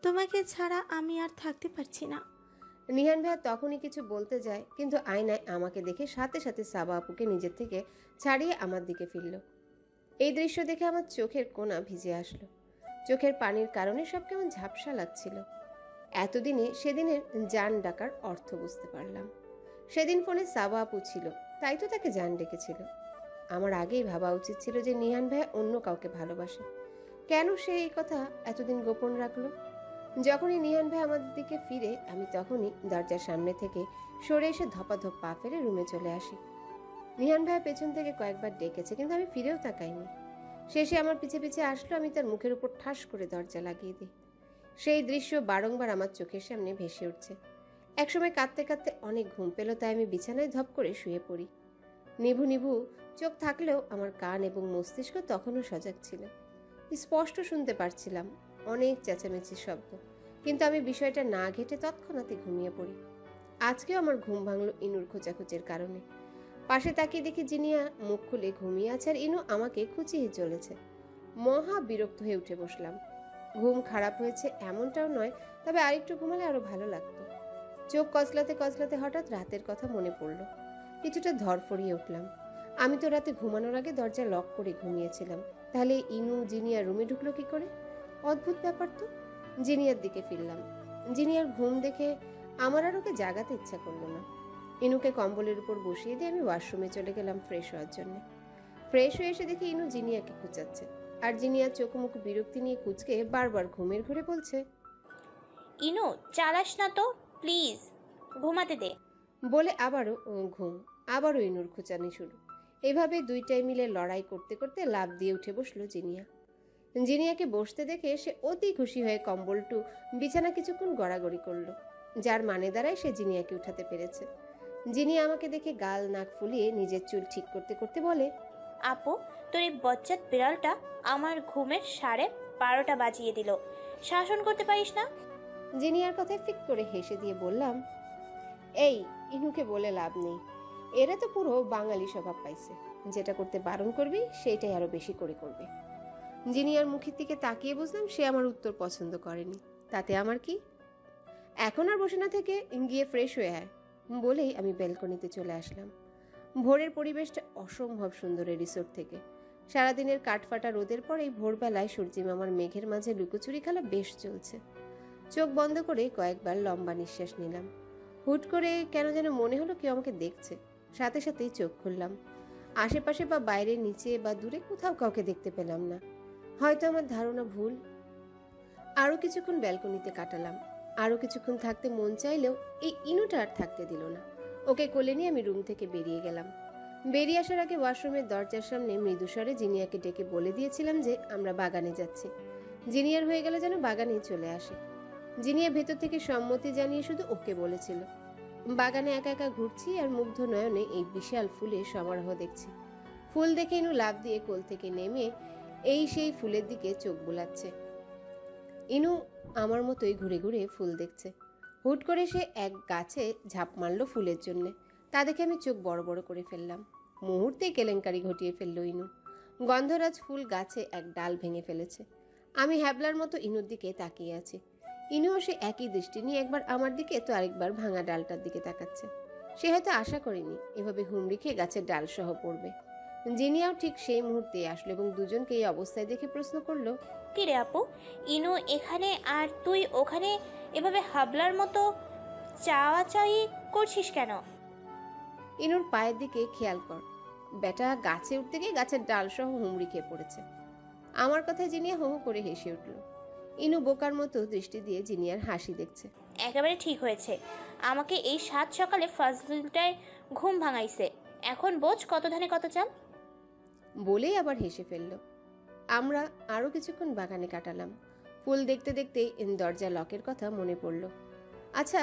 তোমাকে ছাড়া আমি আর থাকতে পারছি না। নিহান ভাইয়া তখনই কিছু বলতে যায়, কিন্তু আয়নায় আমাকে দেখে সাথে সাথে সাবা আপুকে নিজের থেকে ছাড়িয়ে আমার দিকে ফিরল। এই দৃশ্য দেখে আমার চোখের কোণা ভিজে আসলো। চোখের পানির কারণে সব কেমন ঝাপসা লাগছিল। এতদিনে সেদিনের জান ডাকার অর্থ বুঝতে পারলাম। সেদিন ফোনে সাবা আপু ছিল, তাই তো তাকে জান ডেকেছিল। আমার আগেই ভাবা উচিত ছিল যে নিহান ভাইয়া অন্য কাউকে ভালোবাসে। কেন সে এই কথা এতদিন গোপন রাখলো? যখনই নিহান ভাই আমাদের দিকে ফিরে, আমি তখনই দরজার সামনে থেকে সরে এসে ধপাধপ পা ফেলে রুমে চলে আসি। নিহান ভাই পেছন থেকে কয়েকবার ডেকেছে, কিন্তু আমি ফিরেও তাকাইনি। শেষে আমার পিছে পিছে আসলো, আমি তার মুখের উপর ঠাস করে দরজা লাগিয়ে দিই। সেই দৃশ্য বারংবার আমার চোখের সামনে ভেসে উঠছে। একসময় কাঁদতে কাঁদতে অনেক ঘুম পেল, তাই আমি বিছানায় ধপ করে শুয়ে পড়ি। নিভু নিভু চোখ থাকলেও আমার কান এবং মস্তিষ্ক তখনও সজাগ ছিল। স্পষ্ট শুনতে পারছিলাম অনেক চেঁচামেচির শব্দ, কিন্তু আমি বিষয়টা না ঘেঁটে তৎক্ষণাৎই ঘুমিয়ে পড়ি। আজকেও আমার ঘুম ভাঙল ইনুর খোঁচাখুচির কারণে। পাশে তাকিয়ে দেখি জিনিয়া মুখ খুলে ঘুমিয়ে আছে, আর ইনু আমাকে খুঁচিয়ে চলেছে। মহা বিরক্ত হয়ে উঠে বসলাম। ঘুম খারাপ হয়েছে এমনটাও নয়, তবে আরেকটু ঘুমালে আরো ভালো লাগতো। চোখ কচলাতে কচলাতে হঠাৎ রাতের কথা মনে পড়ল। কিছুটা ধরফরিয়ে উঠলাম। আমি তো রাতে ঘুমানোর আগে দরজা লক করে ঘুমিয়েছিলাম, তাহলে ইনু জিনিয়া রুমে ঢুকলো কি করে? অদ্ভুত ব্যাপার তো। জিনিয়ার দিকে ফিরলাম। জিনিয়ার ঘুম দেখে আমার আর ওকে জাগাতে ইচ্ছা করলো না। ইনুকে কম্বলের উপর বসিয়ে দিয়ে আমি ওয়াশরুমে চলে গেলাম ফ্রেশ হওয়ার জন্য। ফ্রেশ হয়ে এসে দেখি ইনু জিনিয়াকে খুঁচাচ্ছে, আর জিনিয়ার চোখ মুখ বিরক্তি নিয়ে কুচকে বারবার ঘুমের ঘুরে বলছে, ইনু চালাস না তো প্লিজ, ঘুমাতে দে। বলে আবারও ঘুম, আবারও ইনুর খুঁচানি শুরু। এভাবে দুইটাই মিলে লড়াই করতে করতে লাফ দিয়ে উঠে বসলো জিনিয়া। জিনিয়াকে বসতে দেখে সে অতি খুশি হয়ে কম্বলটু বিছানা কিছুক্ষণ গড়াগড়ি করলো, যার মানে দাঁড়ায় সে জিনিয়াকে উঠাতে পেরেছে। জিনিয়া আমাকে দেখে গাল নাক ফুলিয়ে নিজের চুল ঠিক করতে করতে বলে, আপু, তোর এই বজ্জাত বিড়ালটা আমার ঘুমের 12:30 বাজিয়ে দিল। শাসন করতে পারিস না? জিনিয়ার কথায় ফিক করে হেসে দিয়ে বললাম, এই ইনুকে বলে লাভ নেই, এরা তো পুরো বাঙালি স্বভাব পাইছে। যেটা করতে বারণ করবি সেইটাই আরো বেশি করে করবে। জিনিয়ার মুখের দিকে তাকিয়ে বুঝলাম সে আমার উত্তর পছন্দ করেনি। তাতে আমার কি, এখন আর বসে না থেকে গিয়ে ফ্রেশ হয়ে আয় বলেই আমি ব্যালকনিতে চলে আসলাম। ভোরের পরিবেশটা অসম্ভব সুন্দর এই রিসোর্ট থেকে। সারাদিনের কাঠফাটা রোদের পরেই ভোরবেলায় সূর্যিমামার মেঘের মাঝে লুকোচুরি খেলা বেশ চলছে। চোখ বন্ধ করে কয়েকবার লম্বা নিঃশ্বাস নিলাম। হুট করে কেন যেন মনে হলো কেউ আমাকে দেখছে। সাথে সাথেই চোখ খুললাম। আশেপাশে বা বাইরে, নিচে বা দূরে কোথাও কাউকে দেখতে পেলাম না। হয়তো আমার ধারণা ভুল। আরো কিছুক্ষণ ব্যালকনিতে কাটালাম। আরো কিছুক্ষণ থাকতে মন চাইলেও এই ইনুটা আর থাকতে দিল না। ওকে কোলে নিয়ে আমি রুম থেকে বেরিয়ে গেলাম। বেরিয়ে আসার আগে ওয়াশরুমের দরজার সামনে মৃদুস্বরে জিনিয়াকে ডেকে বলে দিয়েছিলাম যে আমরা বাগানে যাচ্ছি। জিনিয়ার হয়ে গেল যেন বাগানেই চলে আসে। জিনিয়া ভেতর থেকে সম্মতি জানিয়ে শুধু ওকে বলেছিল। বাগানে একা একা ঘুরছি আর মুগ্ধ নয়নে এই বিশাল ফুলের সমারোহ দেখছি। ফুল দেখে ইনু লাফ দিয়ে কোল থেকে নেমে এই সেই ফুলের দিকে চোখ বুলাচ্ছে। ইনু আমার মতোই ঘুরে ঘুরে ফুল দেখছে। হুট করে সে এক গাছে ঝাঁপ মারলো ফুলের জন্যে। তা দেখে আমি চোখ বড় বড় করে ফেললাম। মুহূর্তেই কেলেঙ্কারি ঘটিয়ে ফেললো ইনু। গন্ধরাজ ফুল গাছে এক ডাল ভেঙে ফেলেছে। আমি হ্যাবলার মতো ইনুর দিকে তাকিয়ে আছি। ইনুও সে একই দৃষ্টি নিয়ে একবার আমার দিকে তো আরেকবার ভাঙা ডালটার দিকে তাকাচ্ছে। সে হয়তো আশা করেনি এভাবে হুমড়ি খেয়ে গাছের ডাল সহ পড়বে। জিনিয়াও ঠিক সেই মুহূর্তে আসলো এবং দুজনকে এই অবস্থায় দেখে প্রশ্ন করলো, কি রে আপু, ইনু এখানে আর তুই ওখানে এভাবে হাবলার মতো চাওয়াচাই করছিস কেন? ইনুর পায়ের দিকে খেয়াল কর, বেটা গাছে উঠতে গিয়ে গাছের ডাল সহ হুমড়ি খেয়ে পড়েছে। আমার কথায় জিনিয়া হো হো করে হেসে উঠল। ইনু বোকার মতো দৃষ্টি দিয়ে জিনিয়ার হাসি দেখছে। একেবারে ঠিক হয়েছে, আমাকে এই 7 সকালে ফাজলটায় ঘুম ভাঙাইছে। এখন বোঝ কত ধানে কত চাল। বলেই আবার হেসে ফেলল। আমরা আরো কিছুক্ষণ বাগানে কাটালাম। ফুল দেখতে দেখতে দরজা লকের কথা মনে পড়ল। আচ্ছা,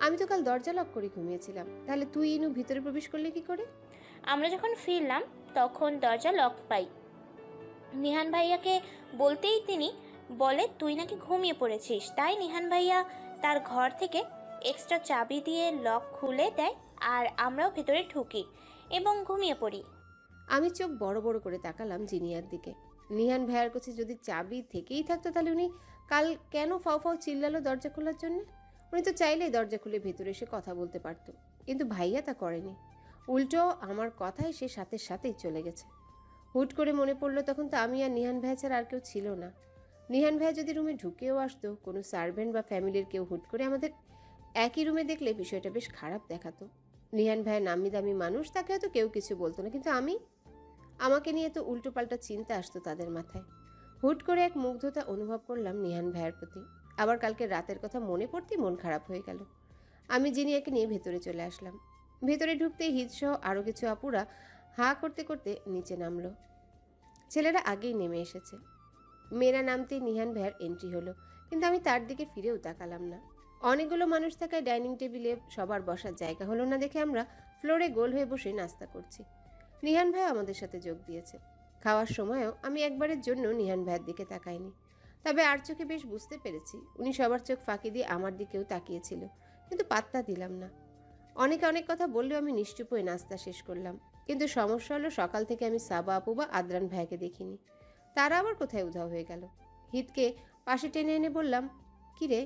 আমি তো কাল দরজা লক করে ঘুমিয়েছিলাম, তাহলে তুই ইনু ভিতরে প্রবেশ করলে কি করে? আমরা যখন ফিরলাম তখন দরজা লক পাই। নিহান ভাইয়াকে বলতেই তিনি বলে তুই নাকি ঘুমিয়ে পড়েছিস, তাই নিহান ভাইয়া তার ঘর থেকে এক্সট্রা চাবি দিয়ে লক খুলে দেয় আর আমরাও ভেতরে ঢুকি এবং ঘুমিয়ে পড়ি। আমি চোখ বড় বড় করে তাকালাম জিনিয়ার দিকে। নিহান ভাইয়ার কাছে যদি চাবি থেকেই থাকতো তাহলে উনি কাল কেন ফাও ফাও চিল্লালো দরজা খোলার জন্য? উনি তো চাইলেই দরজা খুলে ভেতরে এসে কথা বলতে পারতো, কিন্তু ভাইয়া তা করেনি। উল্টো আমার কথায় সে সাথে সাথেই চলে গেছে। হুট করে মনে পড়লো তখন তো আমি আর নিহান ভাইয়া ছাড়া আর কেউ ছিল না। নিহান ভাইয়া যদি রুমে ঢুকেও আসতো, কোনো সার্ভেন্ট বা ফ্যামিলির কেউ হুট করে আমাদের একই রুমে দেখলে বিষয়টা বেশ খারাপ দেখাতো। নিহান ভাইয়া নামি দামি মানুষ, তাকে হয়তো কেউ কিছু বলতো না, কিন্তু আমাকে নিয়ে তো উল্টো পাল্টা চিন্তা আসতো তাদের মাথায়। হুট করে এক মুগ্ধতা অনুভব করলাম নিহান ভাইয়ের প্রতি। আবার কালকে রাতের কথা মনে পড়তেই মন খারাপ হয়ে গেল। আমি জিনিয়াকে নিয়ে ভেতরে চলে আসলাম। ভেতরে ঢুকতেই হিতসহ আরও কিছু আপুরা হা করতে করতে নিচে নামলো। ছেলেরা আগেই নেমে এসেছে। মেয়েরা নামতেই নিহান ভাইয়ের এন্ট্রি হলো, কিন্তু আমি তার দিকে ফিরেও তাকালাম না। অনেকগুলো মানুষ থাকায় ডাইনিং টেবিলে সবার বসার জায়গা হলো না দেখে আমরা ফ্লোরে গোল হয়ে বসে নাস্তা করছি। নিহান ভাই আমাদের সাথে যোগ দিয়েছে। খাওয়ার সময়ও আমি একবারের জন্য নিহান ভাইয়ের দিকে তাকাইনি, তবে আর চোখে বেশ বুঝতে পেরেছি উনি সবার চোখ ফাঁকি দিয়ে আমার দিকেও তাকিয়েছিল, কিন্তু পাত্তা দিলাম না। অনেকে অনেক কথা বললেও আমি নিশ্চুপ হয়ে নাস্তা শেষ করলাম। কিন্তু সমস্যা হলো সকাল থেকে আমি সাবা আপু বা আদ্রান ভাইকে দেখিনি। তারা আবার কোথায় উধাও হয়ে গেল। হিতকে পাশে টেনে এনে বললাম, কিরে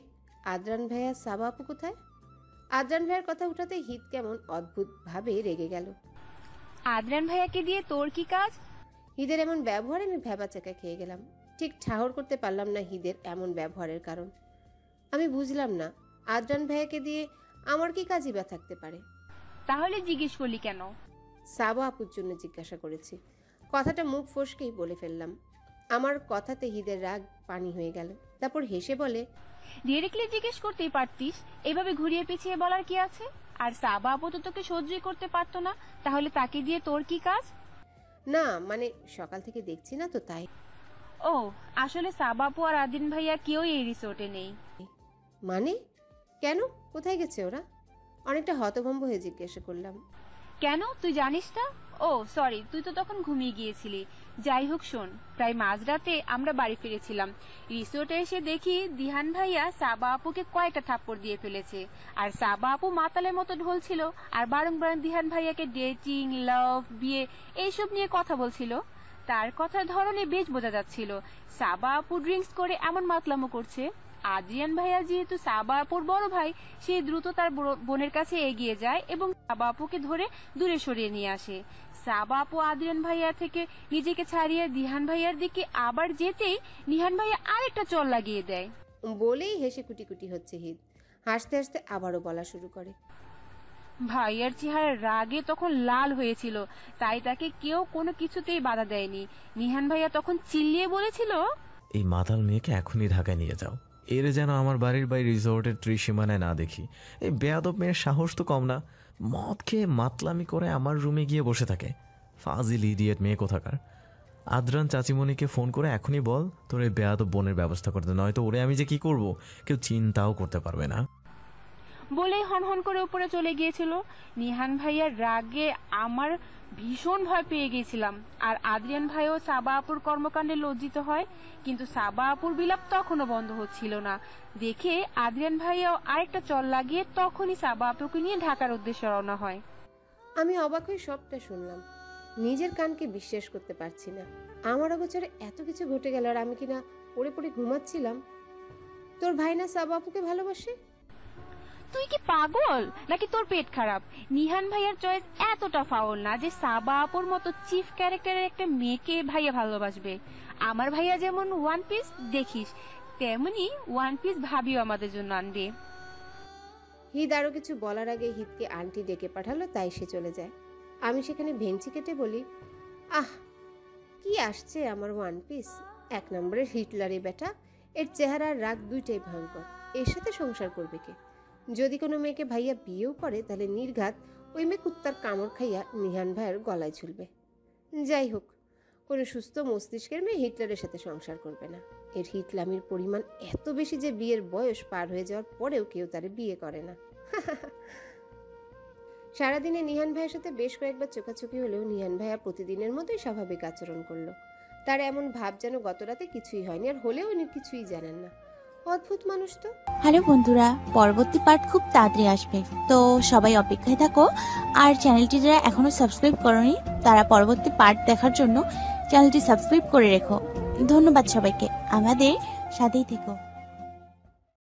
আদ্রান ভাইয়া সাবা আপু কোথায়? আদ্রান ভাইয়ের কথা উঠাতে হিত কেমন অদ্ভুতভাবে রেগে গেল। আদরান ভাইয়াকে দিয়ে তোর কি কাজ? হিদের এমন ব্যবহারে আমি ভ্যাবাচাকা খেয়ে গেলাম। ঠিক ঠাহর করতে পারলাম না হিদের এমন ব্যবহারের কারণ। আমি বুঝলাম না আদরান ভাইয়াকে দিয়ে আমার কি কাজই বা থাকতে পারে। তাহলে জিজ্ঞেস করলি কেন? সাবা আপুর জন্য জিজ্ঞাসা করেছি। কথাটা মুখ ফসকেই বলে ফেললাম। আমার কথাতে হিদের রাগ পানি হয়ে গেল। তারপর হেসে বলে, ডিরেক্টলি জিজ্ঞেস করতেই পারতিস, এভাবে ঘুরিয়ে পেঁচিয়ে বলার কি আছে? আর সাবা আপু তো তোকে সহ্যই করতে পারতো না, তাহলে তাকে দিয়ে তোর কি কাজ? না মানে সকাল থেকে দেখছি না তো তাই। ও আসলে সাবা আপু আর আদিন ভাইয়া কেউ এই রিসোর্টে নেই। মানে কেন, কোথায় গেছে ওরা? অনেকটা হতভম্ব হয়ে জিজ্ঞাসা করলাম। কেন তুই জানিস না? ও সরি, তুই তো তখন ঘুমিয়ে গিয়েছিলি। যাই হোক শোন, প্রায় মাঝরাতে আমরা বাড়ি ফিরেছিলাম। রিসোর্টে এসে দেখি দিহান ভাইয়া সাবা আপুকে কয়েকটা থাপ্পড় দিয়ে ফেলেছে। আর সাবা আপু মাতালের মতো ঢলছিল আর বারংবার দিহান ভাইয়াকে ডেটিং, লাভ, বিয়ে এইসব নিয়ে কথা বলছিল। তার কথার ধরনে বেশ বোঝা যাচ্ছিল সাবা আপু ড্রিঙ্কস করে এমন মাতলামো করছে। আদ্রিয়ান ভাইয়া যেহেতু সাবা আপুর বড় ভাই, সে দ্রুত তার বোনের কাছে এগিয়ে যায় এবং সাবা আপুকে ধরে দূরে সরিয়ে নিয়ে আসে। সাবা আপু আদ্রিয়ান ভাইয়া থেকে নিজেকে ছাড়িয়ে দিহান ভাইয়ার দিকে আবার যেতেই নিহান ভাইয়া আরেকটা চল লাগিয়ে দেয়। বলেই হেসে কুটি কুটি হচ্ছে হিদ। হাসতে হাসতে আবারও বলা শুরু করে। ভাইয়ার চেহারা রাগে তখন লাল হয়েছিল, তাই তাকে কেউ কোনো কিছুতেই বাধা দেয়নি। নিহান ভাইয়া তখন চিল্লিয়ে বলেছিল, এই মাতাল মেয়েকে এখনই ঢাকায় নিয়ে যাও, এর যেন আমার বাড়ির বাই রিসোর্টের ত্রিসীমানায় না দেখি। এই বেয়াদব মেয়ের সাহস তো কম না, মদ খেয়ে মাতলামি করে আমার রুমে গিয়ে বসে থাকে। ফাজিল ইডিয়েট মেয়ে কোথাকার। আদরান চাচিমণিকে ফোন করে এখনই বল তোর এই বেয়াদব বোনের ব্যবস্থা করতে, নয়তো ওরে আমি যে কি করব কেউ চিন্তাও করতে পারবে না। বলেই হনহন করে উপরে চলে গিয়েছিল। নিহান ভাইয়ার রাগে আমার ভীষণ ভয় পেয়ে গিয়েছিলাম। আর আদ্রিয়ান ভাইও সাবা আপুর কর্মকাণ্ডে লজ্জিত হয়, কিন্তু সাবা আপুর বিলাপ তখনও বন্ধ হচ্ছিল না। দেখে আদ্রিয়ান ভাইয়াও আরেকটা চল লাগিয়ে তখনই সাবা আপুকে নিয়ে ঢাকার উদ্দেশ্যে রওনা হয়। আমি অবাক হয়ে সবটা শুনলাম, নিজের কানকে বিশ্বাস করতে পারছি না। আমার অগোচরে এত কিছু ঘটে গেল আর আমি কিনা পড়ে পড়ে ঘুমাচ্ছিলাম। তোর ভাই না সাবা আপুকে ভালোবাসে? তুই কি পাগল নাকি তোর পেট খারাপ? নিহান ভাইয়ার চয়েস এতটা ফাউল না যে সাবা আপুর মতো চিফ ক্যারেক্টারের একটা মেয়েকে ভাইয়া ভালোবাসবে। আমার ভাইয়া যেমন ওয়ান পিস দেখিস, তেমনি ওয়ান পিস ভাবিও আমাদের জন্য আনবে। হিদ আরো কিছু বলার আগে হিদকে আন্টি ডেকে পাঠালো, তাই সে চলে যায়। আমি সেখানে ভেঙচি কেটে বলি, আহ কি আসছে আমার ওয়ান পিস, 1 নম্বরের হিটলারি বেটা। এর চেহারা আর রাগ দুইটাই ভয়ঙ্কর। এর সাথে সংসার করবে কে? যদি কোনো মেয়েকে ভাইয়া বিয়েও করে তাহলে নির্ঘাত ওই মেয়ে কুত্তার কামড় খাইয়া নিহান ভাইয়ের গলায় ঝুলবে। যাই হোক, কোনো সুস্থ মস্তিষ্কের মেয়ে হিটলারের সাথে সংসার করবে না। এর হিটলামির পরিমাণ এত বেশি যে বিয়ের বয়স পার হয়ে যাওয়ার পরেও কেউ তারে বিয়ে করে না। সারাদিনে নিহান ভাইয়ের সাথে বেশ কয়েকবার চোখাচোখি হলেও নিহান ভাইয়া প্রতিদিনের মতোই স্বাভাবিক আচরণ করলো। তার এমন ভাব যেন গত রাতে কিছুই হয়নি, আর হলেও উনি কিছুই জানেন না। অদ্ভুত মানুষ তো। হ্যালো বন্ধুরা, পরবর্তী পার্ট খুব তাড়াতাড়ি আসবে, তো সবাই অপেক্ষায় থাকো। আর চ্যানেলটি যারা এখনো সাবস্ক্রাইব করোনি তারা পরবর্তী পার্ট দেখার জন্য চ্যানেলটি সাবস্ক্রাইব করে রেখো। ধন্যবাদ সবাইকে, আমাদের সাথেই থেকো।